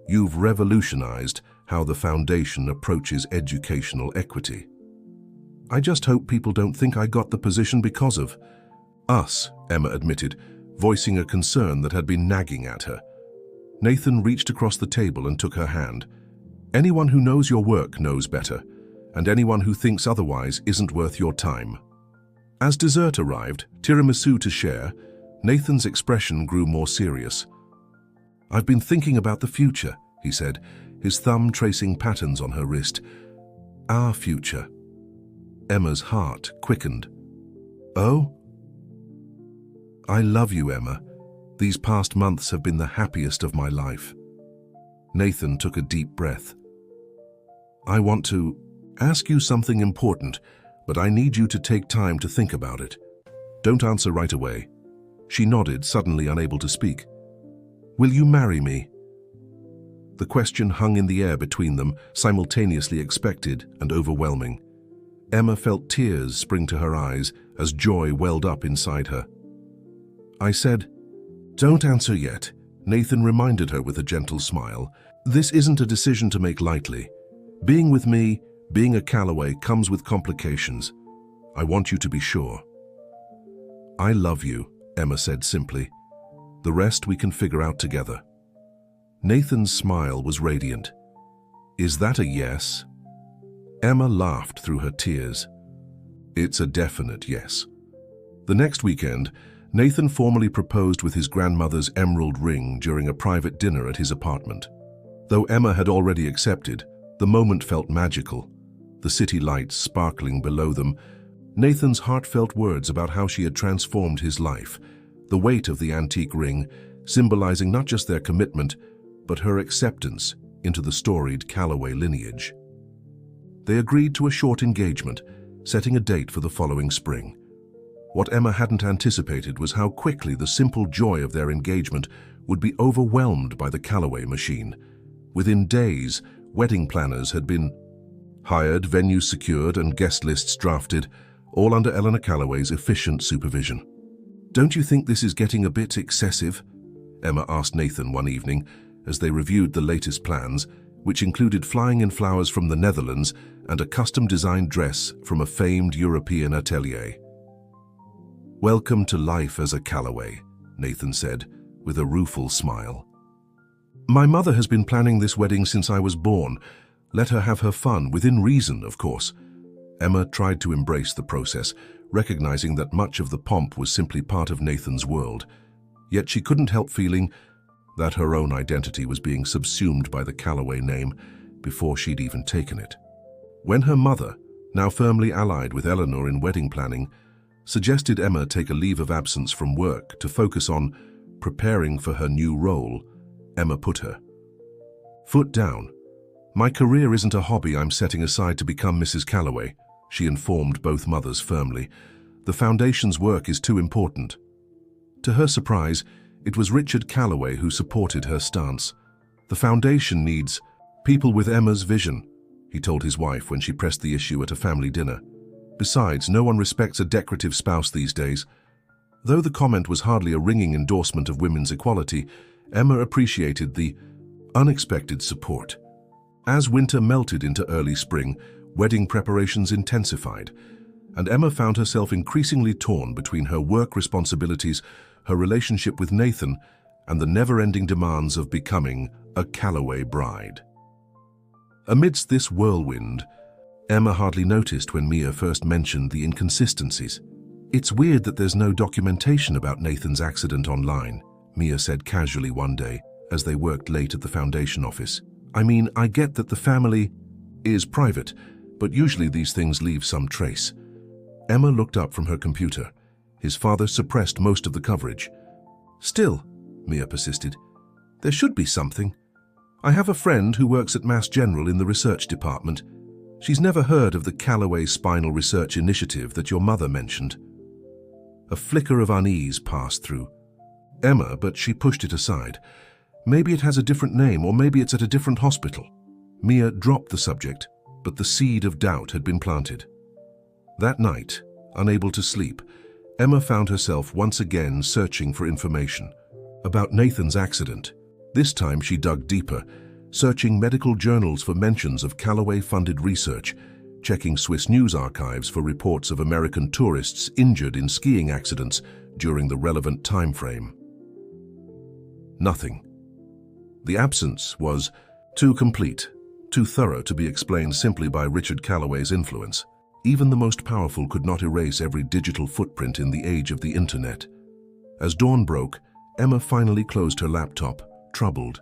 "You've revolutionized how the Foundation approaches educational equity." "I just hope people don't think I got the position because of us," Emma admitted, voicing a concern that had been nagging at her. Nathan reached across the table and took her hand. "Anyone who knows your work knows better, and anyone who thinks otherwise isn't worth your time." As dessert arrived, tiramisu to share, Nathan's expression grew more serious. "I've been thinking about the future," he said, his thumb tracing patterns on her wrist. "Our future." Emma's heart quickened. "Oh?" "I love you, Emma," These past months have been the happiest of my life. Nathan took a deep breath. I want to ask you something important, but I need you to take time to think about it. Don't answer right away. She nodded, suddenly unable to speak. Will you marry me? The question hung in the air between them, simultaneously expected and overwhelming. Emma felt tears spring to her eyes as joy welled up inside her. I said, "Don't answer yet," Nathan reminded her with a gentle smile. "This isn't a decision to make lightly. Being with me, being a Calloway, comes with complications. I want you to be sure." "I love you," Emma said simply. "The rest we can figure out together." Nathan's smile was radiant. "Is that a yes?" Emma laughed through her tears. "It's a definite yes." The next weekend, Nathan formally proposed with his grandmother's emerald ring during a private dinner at his apartment. Though Emma had already accepted, the moment felt magical. The city lights sparkling below them, Nathan's heartfelt words about how she had transformed his life, the weight of the antique ring symbolizing not just their commitment, but her acceptance into the storied Calloway lineage. They agreed to a short engagement, setting a date for the following spring. What Emma hadn't anticipated was how quickly the simple joy of their engagement would be overwhelmed by the Calloway machine. Within days, wedding planners had been hired, venues secured, and guest lists drafted, all under Eleanor Calloway's efficient supervision. "Don't you think this is getting a bit excessive?" Emma asked Nathan one evening as they reviewed the latest plans, which included flying in flowers from the Netherlands and a custom-designed dress from a famed European atelier. "Welcome to life as a Calloway," Nathan said, with a rueful smile. "My mother has been planning this wedding since I was born. Let her have her fun, within reason, of course." Emma tried to embrace the process, recognizing that much of the pomp was simply part of Nathan's world. Yet she couldn't help feeling that her own identity was being subsumed by the Calloway name before she'd even taken it. When her mother, now firmly allied with Eleanor in wedding planning, suggested Emma take a leave of absence from work to focus on preparing for her new role, Emma put her foot down. "My career isn't a hobby I'm setting aside to become Mrs. Calloway," she informed both mothers firmly. "The foundation's work is too important." To her surprise, it was Richard Calloway who supported her stance. "The foundation needs people with Emma's vision," he told his wife when she pressed the issue at a family dinner. "Besides, no one respects a decorative spouse these days." Though the comment was hardly a ringing endorsement of women's equality, Emma appreciated the unexpected support. As winter melted into early spring, wedding preparations intensified, and Emma found herself increasingly torn between her work responsibilities, her relationship with Nathan, and the never-ending demands of becoming a Calloway bride. Amidst this whirlwind, Emma hardly noticed when Mia first mentioned the inconsistencies. "It's weird that there's no documentation about Nathan's accident online," Mia said casually one day as they worked late at the foundation office. "I mean, I get that the family is private, but usually these things leave some trace." Emma looked up from her computer. His father suppressed most of the coverage. "Still," Mia persisted, "there should be something. I have a friend who works at Mass General in the research department. She's never heard of the Calloway Spinal Research Initiative that your mother mentioned." A flicker of unease passed through Emma, but she pushed it aside. "Maybe it has a different name, or maybe it's at a different hospital." Mia dropped the subject, but the seed of doubt had been planted. That night, unable to sleep, Emma found herself once again searching for information about Nathan's accident. This time she dug deeper, searching medical journals for mentions of Calloway-funded research, checking Swiss news archives for reports of American tourists injured in skiing accidents during the relevant time frame. Nothing. The absence was too complete, too thorough to be explained simply by Richard Calloway's influence. Even the most powerful could not erase every digital footprint in the age of the internet. As dawn broke, Emma finally closed her laptop, troubled.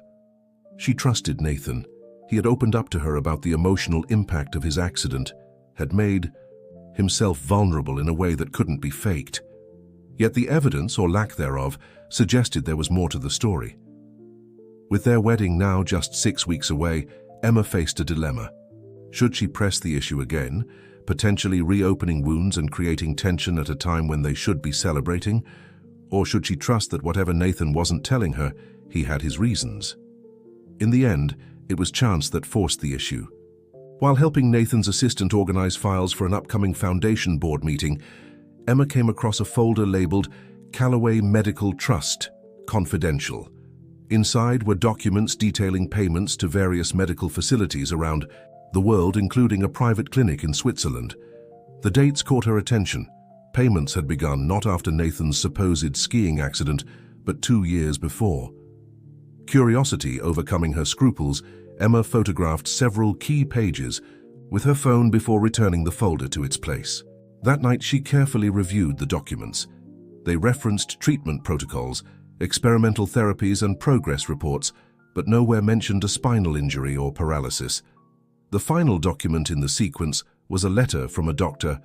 She trusted Nathan. He had opened up to her about the emotional impact of his accident, had made himself vulnerable in a way that couldn't be faked. Yet the evidence, or lack thereof, suggested there was more to the story. With their wedding now just 6 weeks away, Emma faced a dilemma. Should she press the issue again, potentially reopening wounds and creating tension at a time when they should be celebrating? Or should she trust that whatever Nathan wasn't telling her, he had his reasons? In the end, it was chance that forced the issue. While helping Nathan's assistant organize files for an upcoming foundation board meeting, Emma came across a folder labeled Callaway Medical Trust, Confidential. Inside were documents detailing payments to various medical facilities around the world, including a private clinic in Switzerland. The dates caught her attention. Payments had begun not after Nathan's supposed skiing accident, but 2 years before. Curiosity overcoming her scruples, Emma photographed several key pages with her phone before returning the folder to its place. That night she carefully reviewed the documents. They referenced treatment protocols, experimental therapies and progress reports, but nowhere mentioned a spinal injury or paralysis. The final document in the sequence was a letter from a Dr.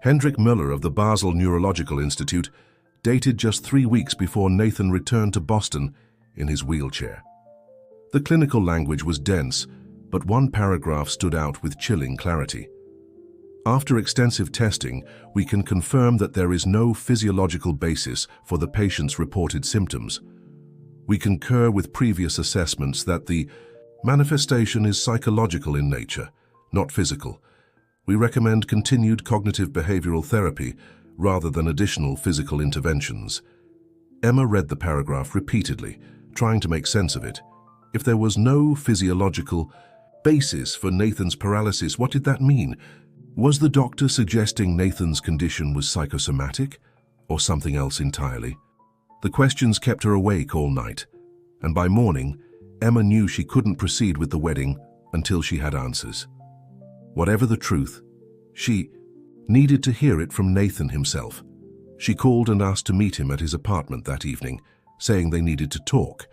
Hendrik Müller of the Basel Neurological Institute, dated just 3 weeks before Nathan returned to Boston in his wheelchair. The clinical language was dense, but one paragraph stood out with chilling clarity. After extensive testing, we can confirm that there is no physiological basis for the patient's reported symptoms. We concur with previous assessments that the manifestation is psychological in nature, not physical. We recommend continued cognitive behavioral therapy rather than additional physical interventions. Emma read the paragraph repeatedly, trying to make sense of it. If there was no physiological basis for Nathan's paralysis, what did that mean? Was the doctor suggesting Nathan's condition was psychosomatic or something else entirely? The questions kept her awake all night, and by morning, Emma knew she couldn't proceed with the wedding until she had answers. Whatever the truth, she needed to hear it from Nathan himself. She called and asked to meet him at his apartment that evening, saying they needed to talk.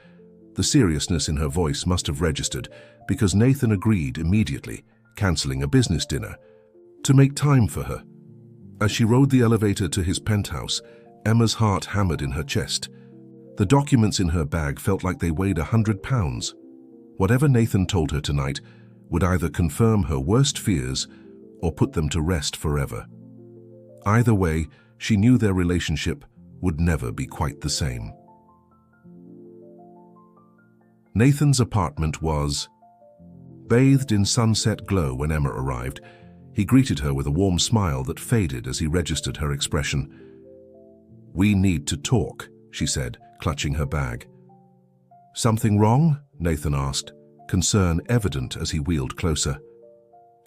The seriousness in her voice must have registered because Nathan agreed immediately, canceling a business dinner, to make time for her. As she rode the elevator to his penthouse, Emma's heart hammered in her chest. The documents in her bag felt like they weighed 100 pounds. Whatever Nathan told her tonight would either confirm her worst fears or put them to rest forever. Either way, she knew their relationship would never be quite the same. Nathan's apartment was bathed in sunset glow when Emma arrived. He greeted her with a warm smile that faded as he registered her expression. "We need to talk," she said, clutching her bag. "Something wrong?" Nathan asked, concern evident as he wheeled closer.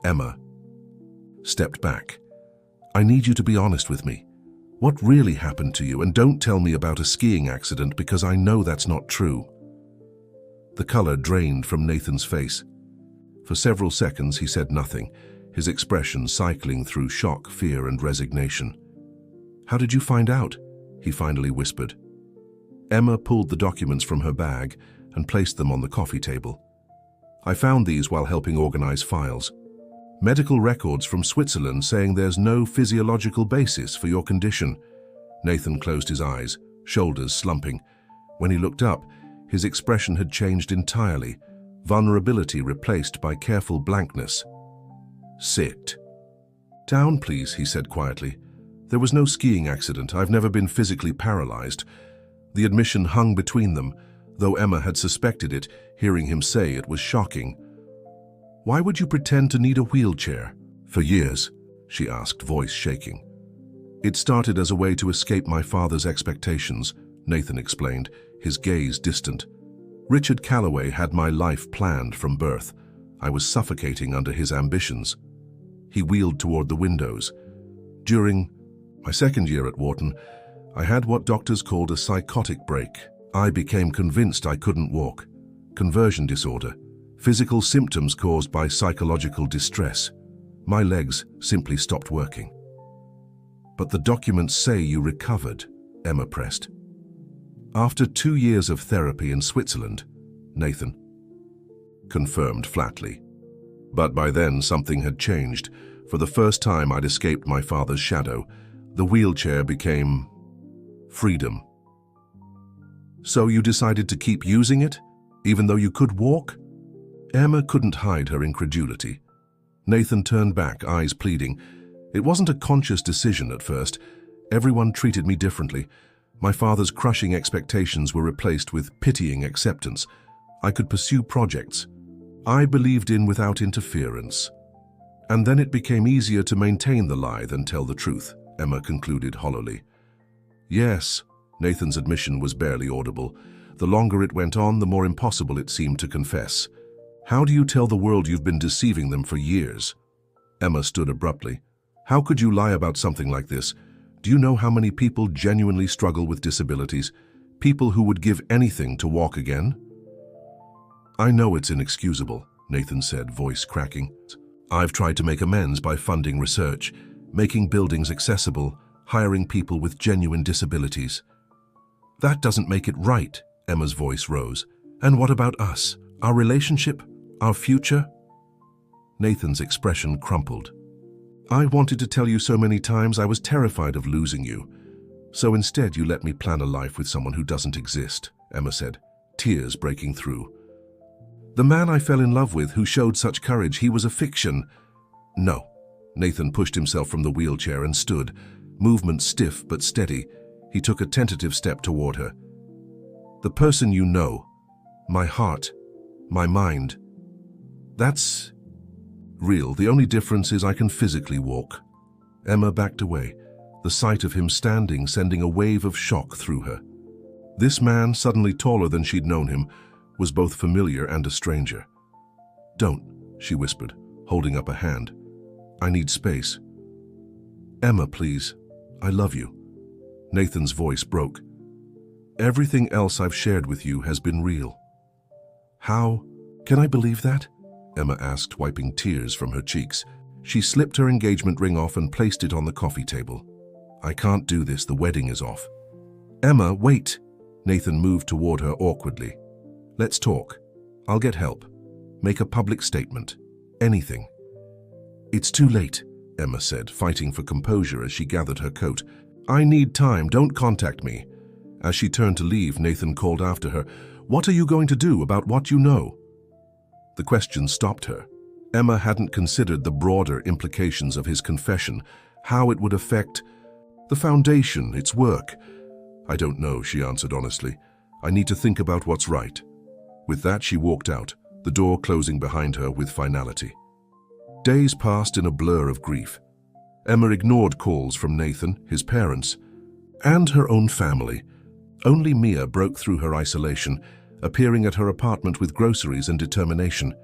Emma stepped back. "I need you to be honest with me. What really happened to you? And don't tell me about a skiing accident because I know that's not true." The color drained from Nathan's face. For several seconds he said nothing, his expression cycling through shock, fear, and resignation. "How did you find out?" he finally whispered. Emma pulled the documents from her bag and placed them on the coffee table. "I found these while helping organize files. Medical records from Switzerland saying there's no physiological basis for your condition." Nathan closed his eyes, shoulders slumping. When he looked up, his expression had changed entirely, vulnerability replaced by careful blankness. "Sit down, please," he said quietly. "There was no skiing accident. I've never been physically paralyzed." The admission hung between them, though Emma had suspected it, hearing him say it was shocking. "Why would you pretend to need a wheelchair?" "For years," she asked, voice shaking. "It started as a way to escape my father's expectations," Nathan explained, his gaze distant. "Richard Callaway had my life planned from birth. I was suffocating under his ambitions." He wheeled toward the windows. "During my second year at Wharton, I had what doctors called a psychotic break. I became convinced I couldn't walk. Conversion disorder. Physical symptoms caused by psychological distress. My legs simply stopped working." "But the documents say you recovered," Emma pressed. "After 2 years of therapy in Switzerland," Nathan confirmed flatly. "But by then something had changed. For the first time I'd escaped my father's shadow. The wheelchair became Freedom. So you decided to keep using it, even though you could walk? Emma couldn't hide her incredulity. Nathan turned back, eyes pleading. It wasn't a conscious decision at first. Everyone treated me differently. My father's crushing expectations were replaced with pitying acceptance. I could pursue projects I believed in without interference. And then it became easier to maintain the lie than tell the truth, Emma concluded hollowly. Yes, Nathan's admission was barely audible. The longer it went on, the more impossible it seemed to confess. How do you tell the world you've been deceiving them for years? Emma stood abruptly. How could you lie about something like this? Do you know how many people genuinely struggle with disabilities? People who would give anything to walk again? I know it's inexcusable, Nathan said, voice cracking. I've tried to make amends by funding research, making buildings accessible, hiring people with genuine disabilities. That doesn't make it right, Emma's voice rose. And what about us? Our relationship? Our future? Nathan's expression crumpled. I wanted to tell you so many times I was terrified of losing you. So instead you let me plan a life with someone who doesn't exist, Emma said, tears breaking through. The man I fell in love with who showed such courage, he was a fiction. No. Nathan pushed himself from the wheelchair and stood, movement stiff but steady. He took a tentative step toward her. The person you know, my heart, my mind, that's real. The only difference is I can physically walk. Emma backed away, the sight of him standing sending a wave of shock through her. This man, suddenly taller than she'd known him, was both familiar and a stranger. Don't, she whispered, holding up a hand. I need space. Emma, please. I love you. Nathan's voice broke. Everything else I've shared with you has been real. How can I believe that? Emma asked, wiping tears from her cheeks. She slipped her engagement ring off and placed it on the coffee table. I can't do this, the wedding is off. Emma, wait. Nathan moved toward her awkwardly. Let's talk. I'll get help. Make a public statement. Anything. It's too late, Emma said, fighting for composure as she gathered her coat. I need time, don't contact me. As she turned to leave, Nathan called after her. What are you going to do about what you know? The question stopped her. Emma hadn't considered the broader implications of his confession, how it would affect the foundation, its work. I don't know, she answered honestly. I need to think about what's right. With that, she walked out, the door closing behind her with finality. Days passed in a blur of grief. Emma ignored calls from Nathan, his parents, and her own family. Only Mia broke through her isolation, appearing at her apartment with groceries and determination.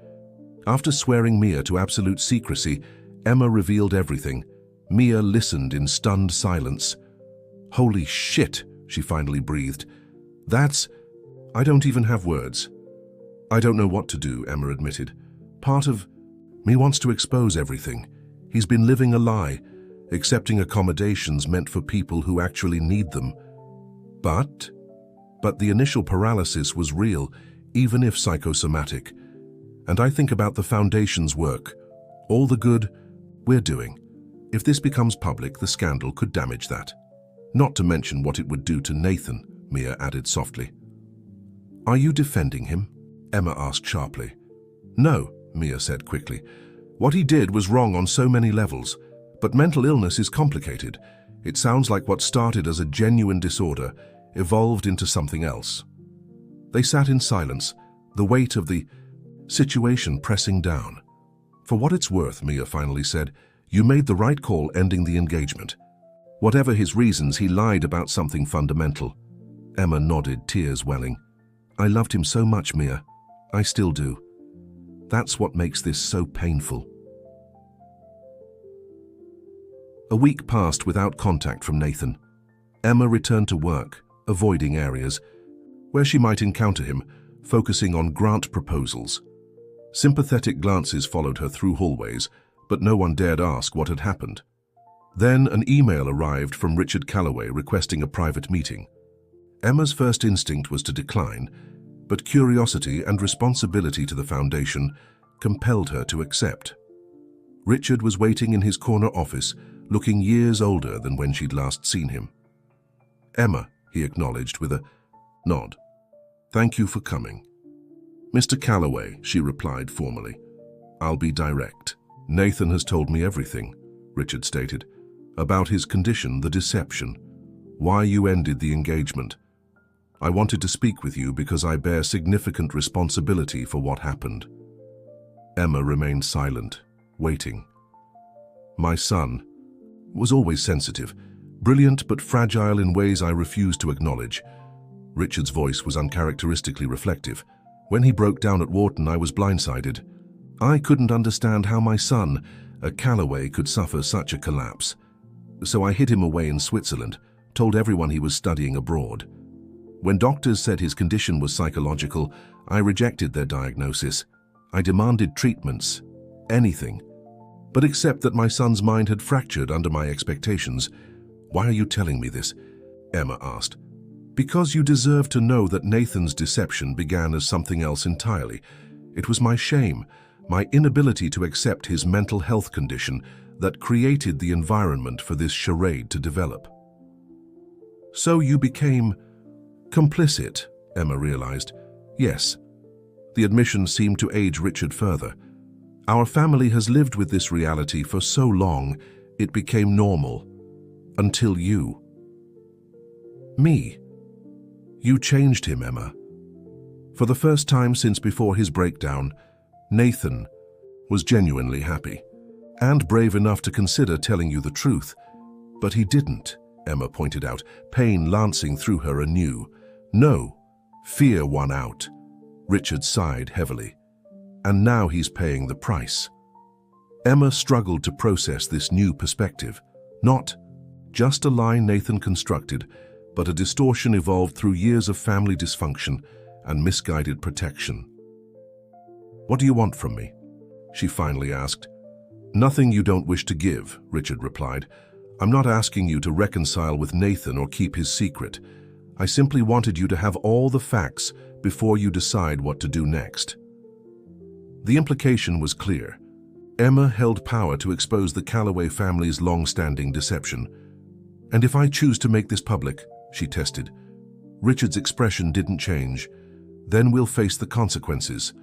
After swearing Mia to absolute secrecy, Emma revealed everything. Mia listened in stunned silence. Holy shit, she finally breathed. I don't even have words. I don't know what to do, Emma admitted. Part of me wants to expose everything. He's been living a lie, accepting accommodations meant for people who actually need them. But the initial paralysis was real, even if psychosomatic. And I think about the Foundation's work, all the good we're doing. If this becomes public, the scandal could damage that. Not to mention what it would do to Nathan, Mia added softly. Are you defending him? Emma asked sharply. No, Mia said quickly. What he did was wrong on so many levels, but mental illness is complicated. It sounds like what started as a genuine disorder evolved into something else. They sat in silence, the weight of the situation pressing down. For what it's worth, Mia finally said, you made the right call ending the engagement. Whatever his reasons, he lied about something fundamental. Emma nodded, tears welling. I loved him so much, Mia. I still do. That's what makes this so painful. A week passed without contact from Nathan. Emma returned to work, avoiding areas where she might encounter him, focusing on grant proposals. Sympathetic glances followed her through hallways, but no one dared ask what had happened. Then an email arrived from Richard Calloway requesting a private meeting. Emma's first instinct was to decline, but curiosity and responsibility to the Foundation compelled her to accept. Richard was waiting in his corner office, looking years older than when she'd last seen him. Emma, he acknowledged with a nod. "Thank you for coming." "Mr. Calloway," she replied formally. "I'll be direct. Nathan has told me everything," Richard stated, "about his condition, the deception, why you ended the engagement. I wanted to speak with you because I bear significant responsibility for what happened." Emma remained silent, waiting. "My son was always sensitive, brilliant but fragile in ways I refused to acknowledge." Richard's voice was uncharacteristically reflective. "When he broke down at Wharton, I was blindsided. I couldn't understand how my son, a Calloway, could suffer such a collapse. So I hid him away in Switzerland, told everyone he was studying abroad. When doctors said his condition was psychological, I rejected their diagnosis. I demanded treatments, anything. But except that my son's mind had fractured under my expectations." "Why are you telling me this?" Emma asked. "Because you deserve to know that Nathan's deception began as something else entirely. It was my shame, my inability to accept his mental health condition, that created the environment for this charade to develop." "So you became complicit," Emma realized. "Yes." The admission seemed to age Richard further. "Our family has lived with this reality for so long, it became normal. Until you." "Me?" "You changed him, Emma. For the first time since before his breakdown, Nathan was genuinely happy, and brave enough to consider telling you the truth. But he didn't," Emma pointed out, pain lancing through her anew. "No, fear won out." Richard sighed heavily. "And now he's paying the price." Emma struggled to process this new perspective. Not just a lie Nathan constructed, but a distortion evolved through years of family dysfunction and misguided protection. "What do you want from me?" she finally asked. "Nothing you don't wish to give," Richard replied. "I'm not asking you to reconcile with Nathan or keep his secret. I simply wanted you to have all the facts before you decide what to do next." The implication was clear. Emma held power to expose the Calloway family's long-standing deception. "And if I choose to make this public," she tested. Richard's expression didn't change. "Then we'll face the consequences.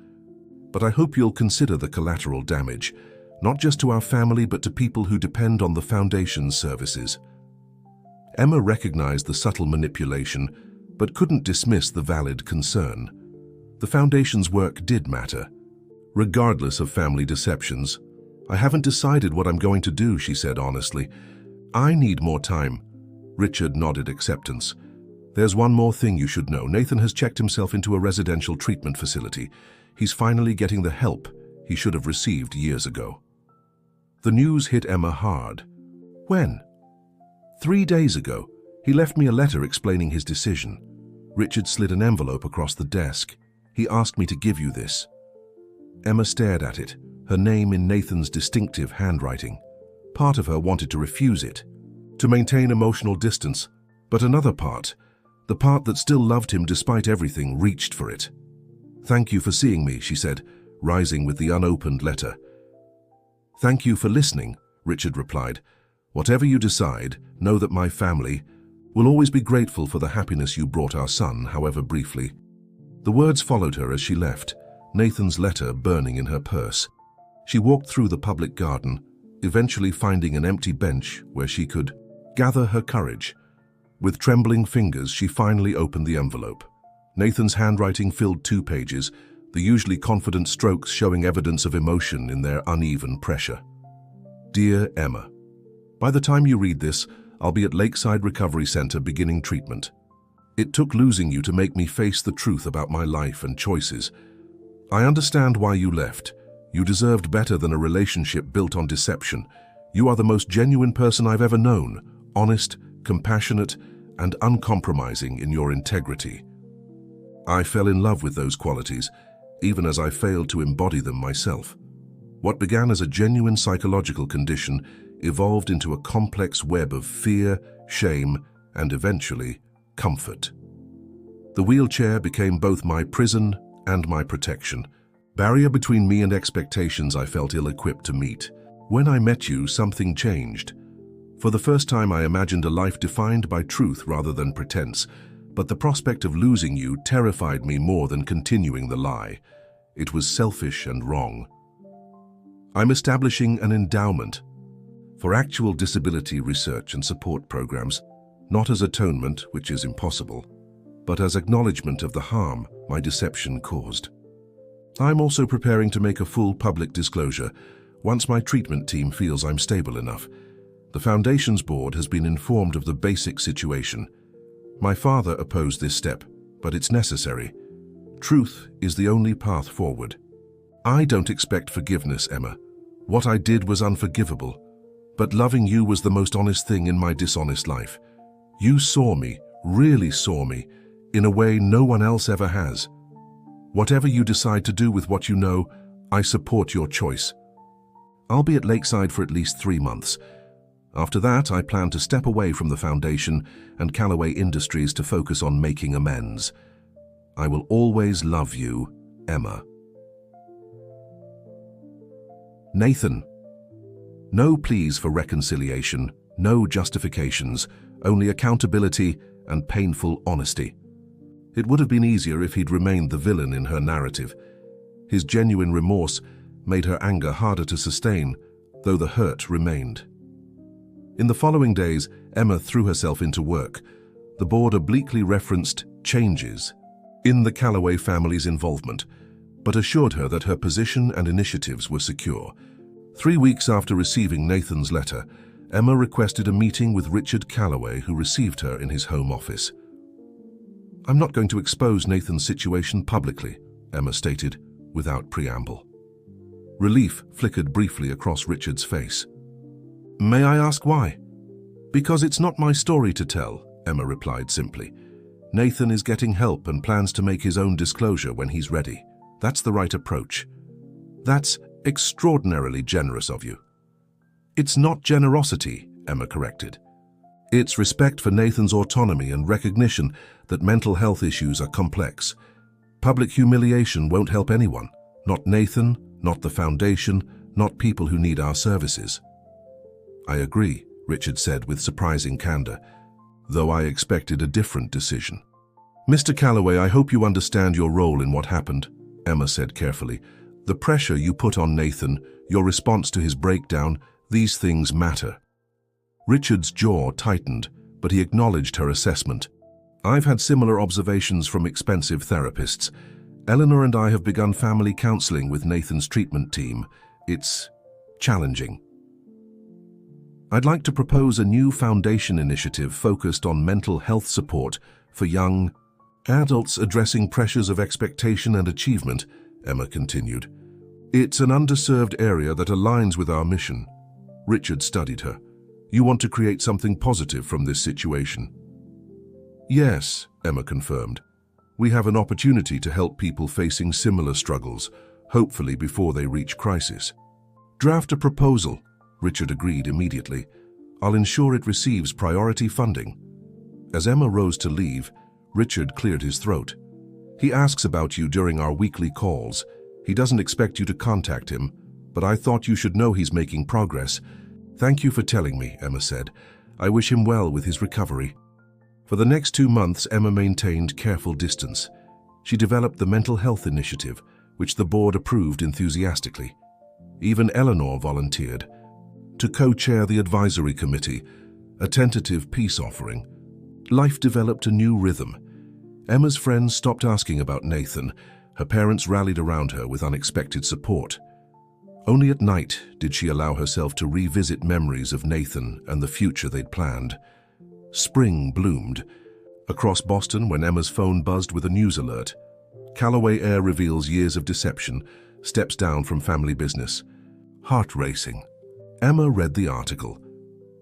But I hope you'll consider the collateral damage, not just to our family but to people who depend on the Foundation's services." Emma recognized the subtle manipulation, but couldn't dismiss the valid concern. The Foundation's work did matter, regardless of family deceptions. "I haven't decided what I'm going to do," she said honestly. "I need more time." Richard nodded acceptance. "There's one more thing you should know. Nathan has checked himself into a residential treatment facility. He's finally getting the help he should have received years ago." The news hit Emma hard. "When?" 3 days ago. He left me a letter explaining his decision." Richard slid an envelope across the desk. "He asked me to give you this." Emma stared at it, her name in Nathan's distinctive handwriting. Part of her wanted to refuse it, to maintain emotional distance, but another part, the part that still loved him despite everything, reached for it. "Thank you for seeing me," she said, rising with the unopened letter. "Thank you for listening," Richard replied. "Whatever you decide, know that my family will always be grateful for the happiness you brought our son, however briefly." The words followed her as she left, Nathan's letter burning in her purse. She walked through the public garden, eventually finding an empty bench where she could gather her courage. With trembling fingers, she finally opened the envelope. Nathan's handwriting filled 2 pages, the usually confident strokes showing evidence of emotion in their uneven pressure. "Dear Emma, by the time you read this, I'll be at Lakeside Recovery Center beginning treatment. It took losing you to make me face the truth about my life and choices. I understand why you left. You deserved better than a relationship built on deception. You are the most genuine person I've ever known, honest, compassionate, and uncompromising in your integrity. I fell in love with those qualities, even as I failed to embody them myself. What began as a genuine psychological condition evolved into a complex web of fear, shame, and eventually, comfort. The wheelchair became both my prison and my protection, barrier between me and expectations I felt ill-equipped to meet. When I met you, something changed. For the first time, I imagined a life defined by truth rather than pretense, but the prospect of losing you terrified me more than continuing the lie. It was selfish and wrong. I'm establishing an endowment for actual disability research and support programs, not as atonement, which is impossible, but as acknowledgement of the harm my deception caused. I'm also preparing to make a full public disclosure once my treatment team feels I'm stable enough. The Foundation's board has been informed of the basic situation. My father opposed this step, but it's necessary. Truth is the only path forward. I don't expect forgiveness, Emma. What I did was unforgivable, but loving you was the most honest thing in my dishonest life. You saw me, really saw me, in a way no one else ever has. Whatever you decide to do with what you know, I support your choice. I'll be at Lakeside for at least 3 months. After that, I plan to step away from the Foundation and Callaway Industries to focus on making amends. I will always love you, Emma. Nathan. No pleas for reconciliation, no justifications, only accountability and painful honesty. It would have been easier if he'd remained the villain in her narrative. His genuine remorse made her anger harder to sustain, though the hurt remained. In the following days, Emma threw herself into work. The board obliquely referenced changes in the Callaway family's involvement, but assured her that her position and initiatives were secure. 3 weeks after receiving Nathan's letter, Emma requested a meeting with Richard Callaway, who received her in his home office. I'm not going to expose Nathan's situation publicly, Emma stated, without preamble. Relief flickered briefly across Richard's face. May I ask why? Because it's not my story to tell, Emma replied simply. Nathan is getting help and plans to make his own disclosure when he's ready. That's the right approach. That's extraordinarily generous of you. It's not generosity, Emma corrected. It's respect for Nathan's autonomy and recognition that mental health issues are complex. Public humiliation won't help anyone. Not Nathan, not the Foundation, not people who need our services. I agree, Richard said with surprising candor, though I expected a different decision. Mr. Callaway, I hope you understand your role in what happened, Emma said carefully. The pressure you put on Nathan, your response to his breakdown, these things matter. Richard's jaw tightened, but he acknowledged her assessment. I've had similar observations from expensive therapists. Eleanor and I have begun family counseling with Nathan's treatment team. It's challenging. I'd like to propose a new foundation initiative focused on mental health support for young adults addressing pressures of expectation and achievement, Emma continued. It's an underserved area that aligns with our mission. Richard studied her. You want to create something positive from this situation? Yes, Emma confirmed. We have an opportunity to help people facing similar struggles, hopefully before they reach crisis. Draft a proposal, Richard agreed immediately. I'll ensure it receives priority funding. As Emma rose to leave, Richard cleared his throat. He asks about you during our weekly calls. He doesn't expect you to contact him, but I thought you should know he's making progress. Thank you for telling me, Emma said. I wish him well with his recovery. For the next 2 months, Emma maintained careful distance. She developed the mental health initiative, which the board approved enthusiastically. Even Eleanor volunteered to co-chair the advisory committee, a tentative peace offering. Life developed a new rhythm. Emma's friends stopped asking about Nathan. Her parents rallied around her with unexpected support. Only at night did she allow herself to revisit memories of Nathan and the future they'd planned. Spring bloomed. Across Boston, when Emma's phone buzzed with a news alert, Callaway Air reveals years of deception, steps down from family business. Heart racing. Emma read the article.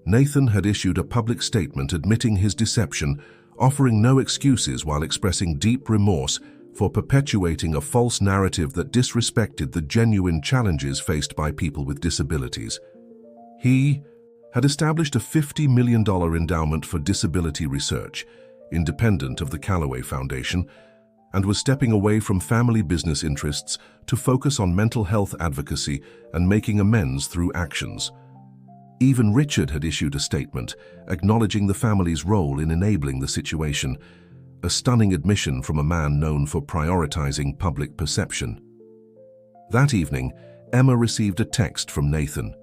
Nathan had issued a public statement admitting his deception, offering no excuses while expressing deep remorse for perpetuating a false narrative that disrespected the genuine challenges faced by people with disabilities. He had established a $50 million endowment for disability research, independent of the Callaway Foundation, and was stepping away from family business interests to focus on mental health advocacy and making amends through actions. Even Richard had issued a statement, acknowledging the family's role in enabling the situation, a stunning admission from a man known for prioritizing public perception. That evening, Emma received a text from Nathan.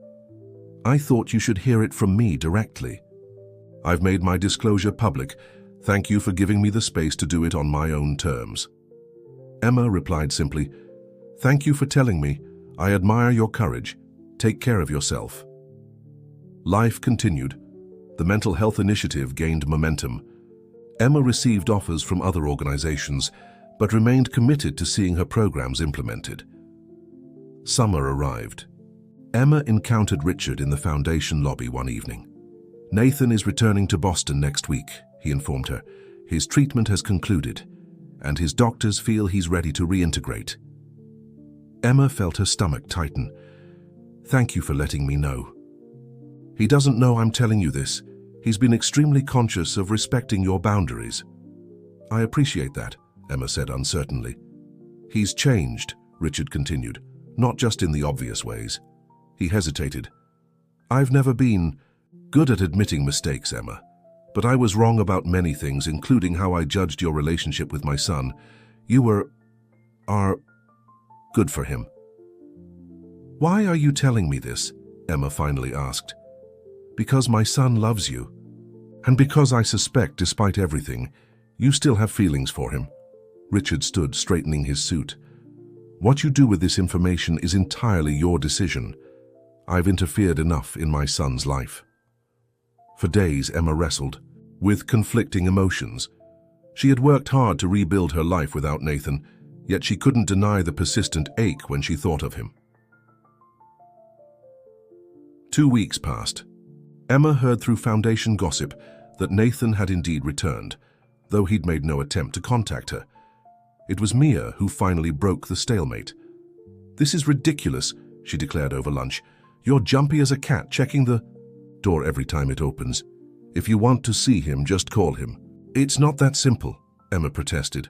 "I thought you should hear it from me directly. I've made my disclosure public. Thank you for giving me the space to do it on my own terms." Emma replied simply, "Thank you for telling me. I admire your courage. Take care of yourself." Life continued. The mental health initiative gained momentum. Emma received offers from other organizations, but remained committed to seeing her programs implemented. Summer arrived. Emma encountered Richard in the foundation lobby one evening. "Nathan is returning to Boston next week," he informed her. "His treatment has concluded, and his doctors feel he's ready to reintegrate." Emma felt her stomach tighten. "Thank you for letting me know." "He doesn't know I'm telling you this. He's been extremely conscious of respecting your boundaries." "I appreciate that," Emma said uncertainly. "He's changed," Richard continued, "not just in the obvious ways." He hesitated. "I've never been good at admitting mistakes, Emma, but I was wrong about many things, including how I judged your relationship with my son. You are good for him." "Why are you telling me this?" Emma finally asked. "Because my son loves you, and because I suspect, despite everything, you still have feelings for him." Richard stood, straightening his suit. "What you do with this information is entirely your decision. I've interfered enough in my son's life." For days, Emma wrestled with conflicting emotions. She had worked hard to rebuild her life without Nathan, yet she couldn't deny the persistent ache when she thought of him. 2 weeks passed. Emma heard through Foundation gossip that Nathan had indeed returned, though he'd made no attempt to contact her. It was Mia who finally broke the stalemate. "This is ridiculous," she declared over lunch. "You're jumpy as a cat, checking the door every time it opens. If you want to see him, just call him." "It's not that simple," Emma protested.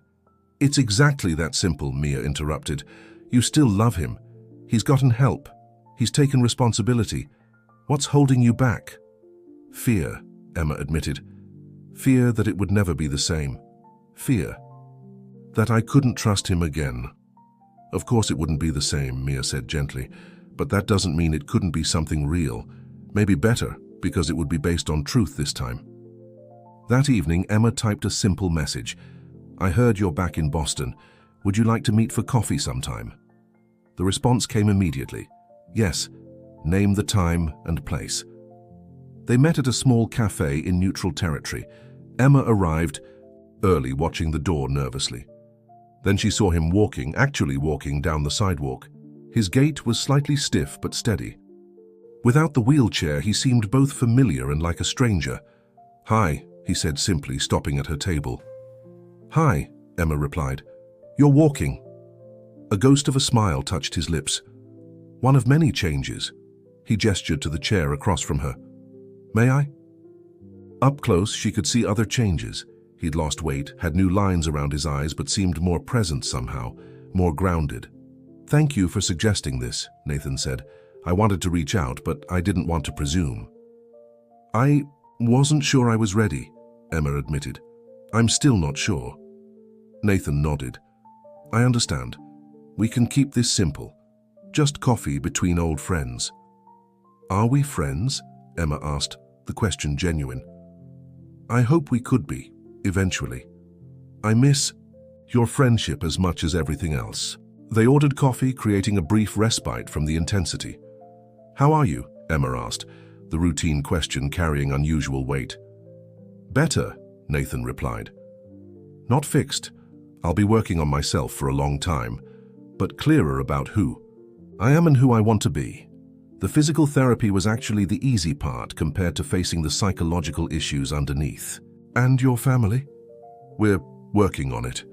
"It's exactly that simple," Mia interrupted. "You still love him. He's gotten help. He's taken responsibility. What's holding you back?" "Fear," Emma admitted. "Fear that it would never be the same. Fear that I couldn't trust him again." "Of course it wouldn't be the same," Mia said gently, "but that doesn't mean it couldn't be something real. Maybe better, because it would be based on truth this time." That evening, Emma typed a simple message. "I heard you're back in Boston. Would you like to meet for coffee sometime?" The response came immediately. "Yes, name the time and place." They met at a small cafe in neutral territory. Emma arrived early, watching the door nervously. Then she saw him actually walking down the sidewalk. His gait was slightly stiff but steady. Without the wheelchair, he seemed both familiar and like a stranger. "Hi," he said simply, stopping at her table. "Hi," Emma replied. "You're walking." A ghost of a smile touched his lips. "One of many changes." He gestured to the chair across from her. "May I?" Up close, she could see other changes. He'd lost weight, had new lines around his eyes, but seemed more present somehow, more grounded. "Thank you for suggesting this," Nathan said. "I wanted to reach out, but I didn't want to presume." "I wasn't sure I was ready," Emma admitted. "I'm still not sure." Nathan nodded. "I understand. We can keep this simple. Just coffee between old friends." "Are we friends?" Emma asked, the question genuine. "I hope we could be, eventually. I miss your friendship as much as everything else." They ordered coffee, creating a brief respite from the intensity. "How are you?" Emma asked, the routine question carrying unusual weight. "Better," Nathan replied. "Not fixed. I'll be working on myself for a long time, but clearer about who I am and who I want to be. The physical therapy was actually the easy part compared to facing the psychological issues underneath." "And your family?" "We're working on it.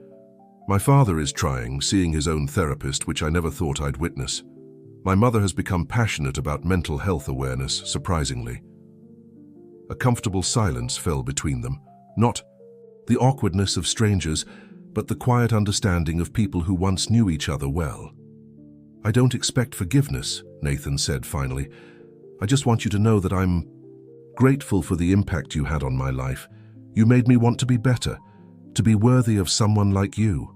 My father is trying, seeing his own therapist, which I never thought I'd witness. My mother has become passionate about mental health awareness, surprisingly." A comfortable silence fell between them, not the awkwardness of strangers, but the quiet understanding of people who once knew each other well. "I don't expect forgiveness," Nathan said finally. I just want you to know that I'm grateful for the impact you had on my life. You made me want to be better, to be worthy of someone like you."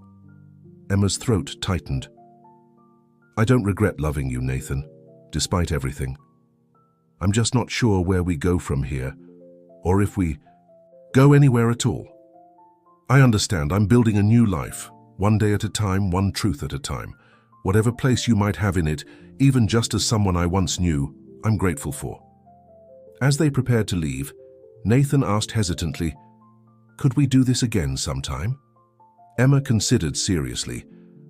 Emma's throat tightened. "I don't regret loving you, Nathan, despite everything. I'm just not sure where we go from here, or if we go anywhere at all. I understand I'm building a new life, one day at a time, one truth at a time. Whatever place you might have in it, even just as someone I once knew, I'm grateful for." As they prepared to leave, Nathan asked hesitantly, "Could we do this again sometime?" Emma considered seriously.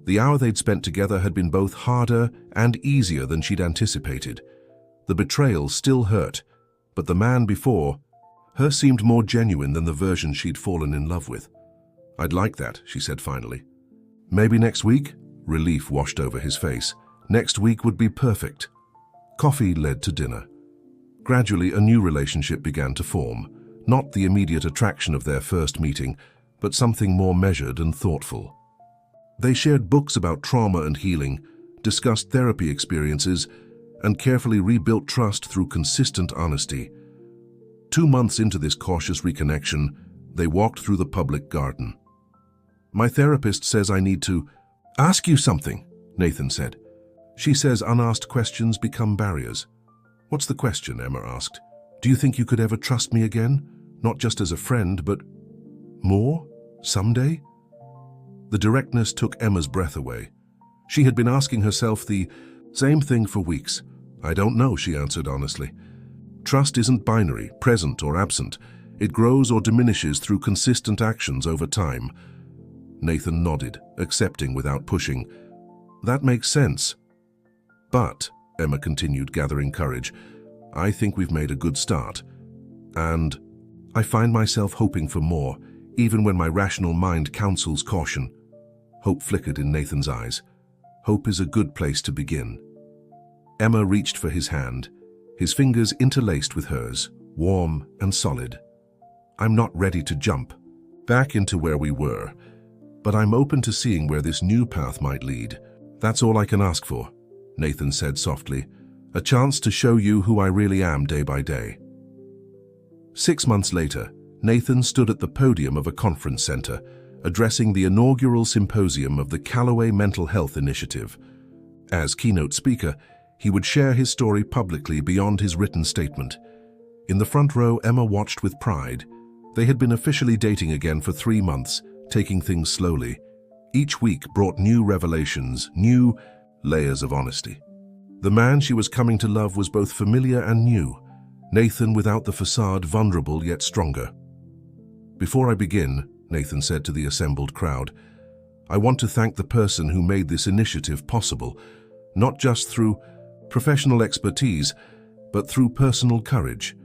The hour they'd spent together had been both harder and easier than she'd anticipated. The betrayal still hurt, but the man before her seemed more genuine than the version she'd fallen in love with. "I'd like that," she said finally. "Maybe next week?" Relief washed over his face. Next week would be perfect. Coffee led to dinner. Gradually, a new relationship began to form, not the immediate attraction of their first meeting, but something more measured and thoughtful. They shared books about trauma and healing, discussed therapy experiences, and carefully rebuilt trust through consistent honesty. 2 months into this cautious reconnection, they walked through the public garden. "My therapist says I need to ask you something," Nathan said. "She says unasked questions become barriers." "What's the question?" Emma asked. "Do you think you could ever trust me again? Not just as a friend, but more? Someday?" The directness took Emma's breath away. She had been asking herself the same thing for weeks. "I don't know," she answered honestly. "Trust isn't binary, present or absent. It grows or diminishes through consistent actions over time." Nathan nodded, accepting without pushing. "That makes sense. But," Emma continued, gathering courage, "I think we've made a good start. And I find myself hoping for more, even when my rational mind counsels caution." Hope flickered in Nathan's eyes. Hope is a good place to begin. Emma reached for his hand, his fingers interlaced with hers, warm and solid. "I'm not ready to jump back into where we were, but I'm open to seeing where this new path might lead. That's all I can ask for," Nathan said softly. "A chance to show you who I really am day by day." 6 months later, Nathan stood at the podium of a conference center, addressing the inaugural symposium of the Callaway Mental Health Initiative. As keynote speaker, he would share his story publicly beyond his written statement. In the front row, Emma watched with pride. They had been officially dating again for 3 months, taking things slowly. Each week brought new revelations, new layers of honesty. The man she was coming to love was both familiar and new. Nathan, without the facade, vulnerable yet stronger. "Before I begin," Nathan said to the assembled crowd, "I want to thank the person who made this initiative possible, not just through professional expertise, but through personal courage.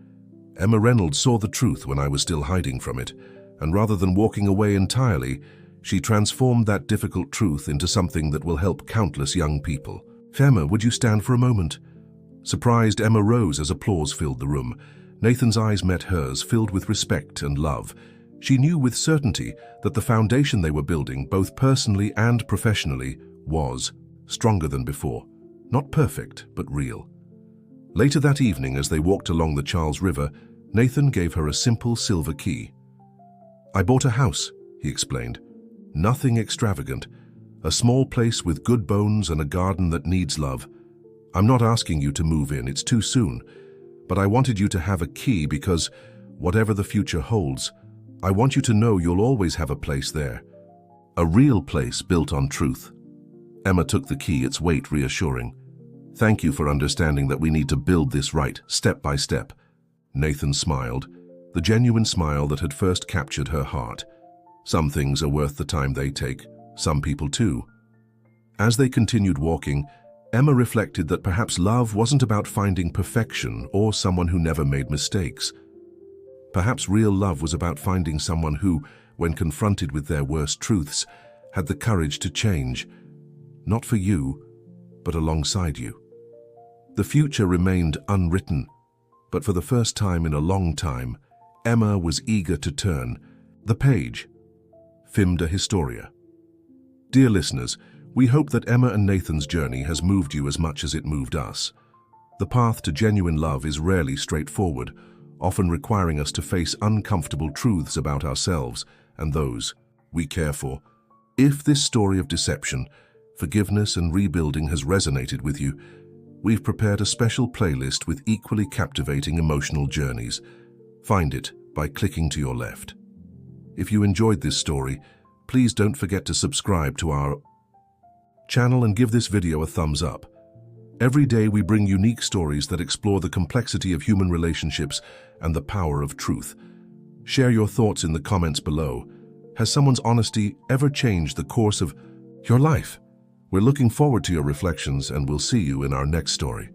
Emma Reynolds saw the truth when I was still hiding from it, and rather than walking away entirely, she transformed that difficult truth into something that will help countless young people. Emma, would you stand for a moment?" Surprised, Emma rose as applause filled the room. Nathan's eyes met hers, filled with respect and love. She knew with certainty that the foundation they were building, both personally and professionally, was stronger than before. Not perfect, but real. Later that evening, as they walked along the Charles River, Nathan gave her a simple silver key. "I bought a house," he explained. "Nothing extravagant. A small place with good bones and a garden that needs love. I'm not asking you to move in, it's too soon. But I wanted you to have a key because, whatever the future holds, I want you to know you'll always have a place there. A real place built on truth." Emma took the key, its weight reassuring. "Thank you for understanding that we need to build this right, step by step." Nathan smiled, the genuine smile that had first captured her heart. Some things are worth the time they take, some people too. As they continued walking, Emma reflected that perhaps love wasn't about finding perfection or someone who never made mistakes. Perhaps real love was about finding someone who, when confronted with their worst truths, had the courage to change. Not for you, but alongside you. The future remained unwritten, but for the first time in a long time, Emma was eager to turn the page. Fimda Historia. Dear listeners, we hope that Emma and Nathan's journey has moved you as much as it moved us. The path to genuine love is rarely straightforward, often requiring us to face uncomfortable truths about ourselves and those we care for. If this story of deception, forgiveness, and rebuilding has resonated with you, we've prepared a special playlist with equally captivating emotional journeys. Find it by clicking to your left. If you enjoyed this story, please don't forget to subscribe to our channel and give this video a thumbs up. Every day we bring unique stories that explore the complexity of human relationships and the power of truth. Share your thoughts in the comments below. Has someone's honesty ever changed the course of your life? We're looking forward to your reflections, and we'll see you in our next story.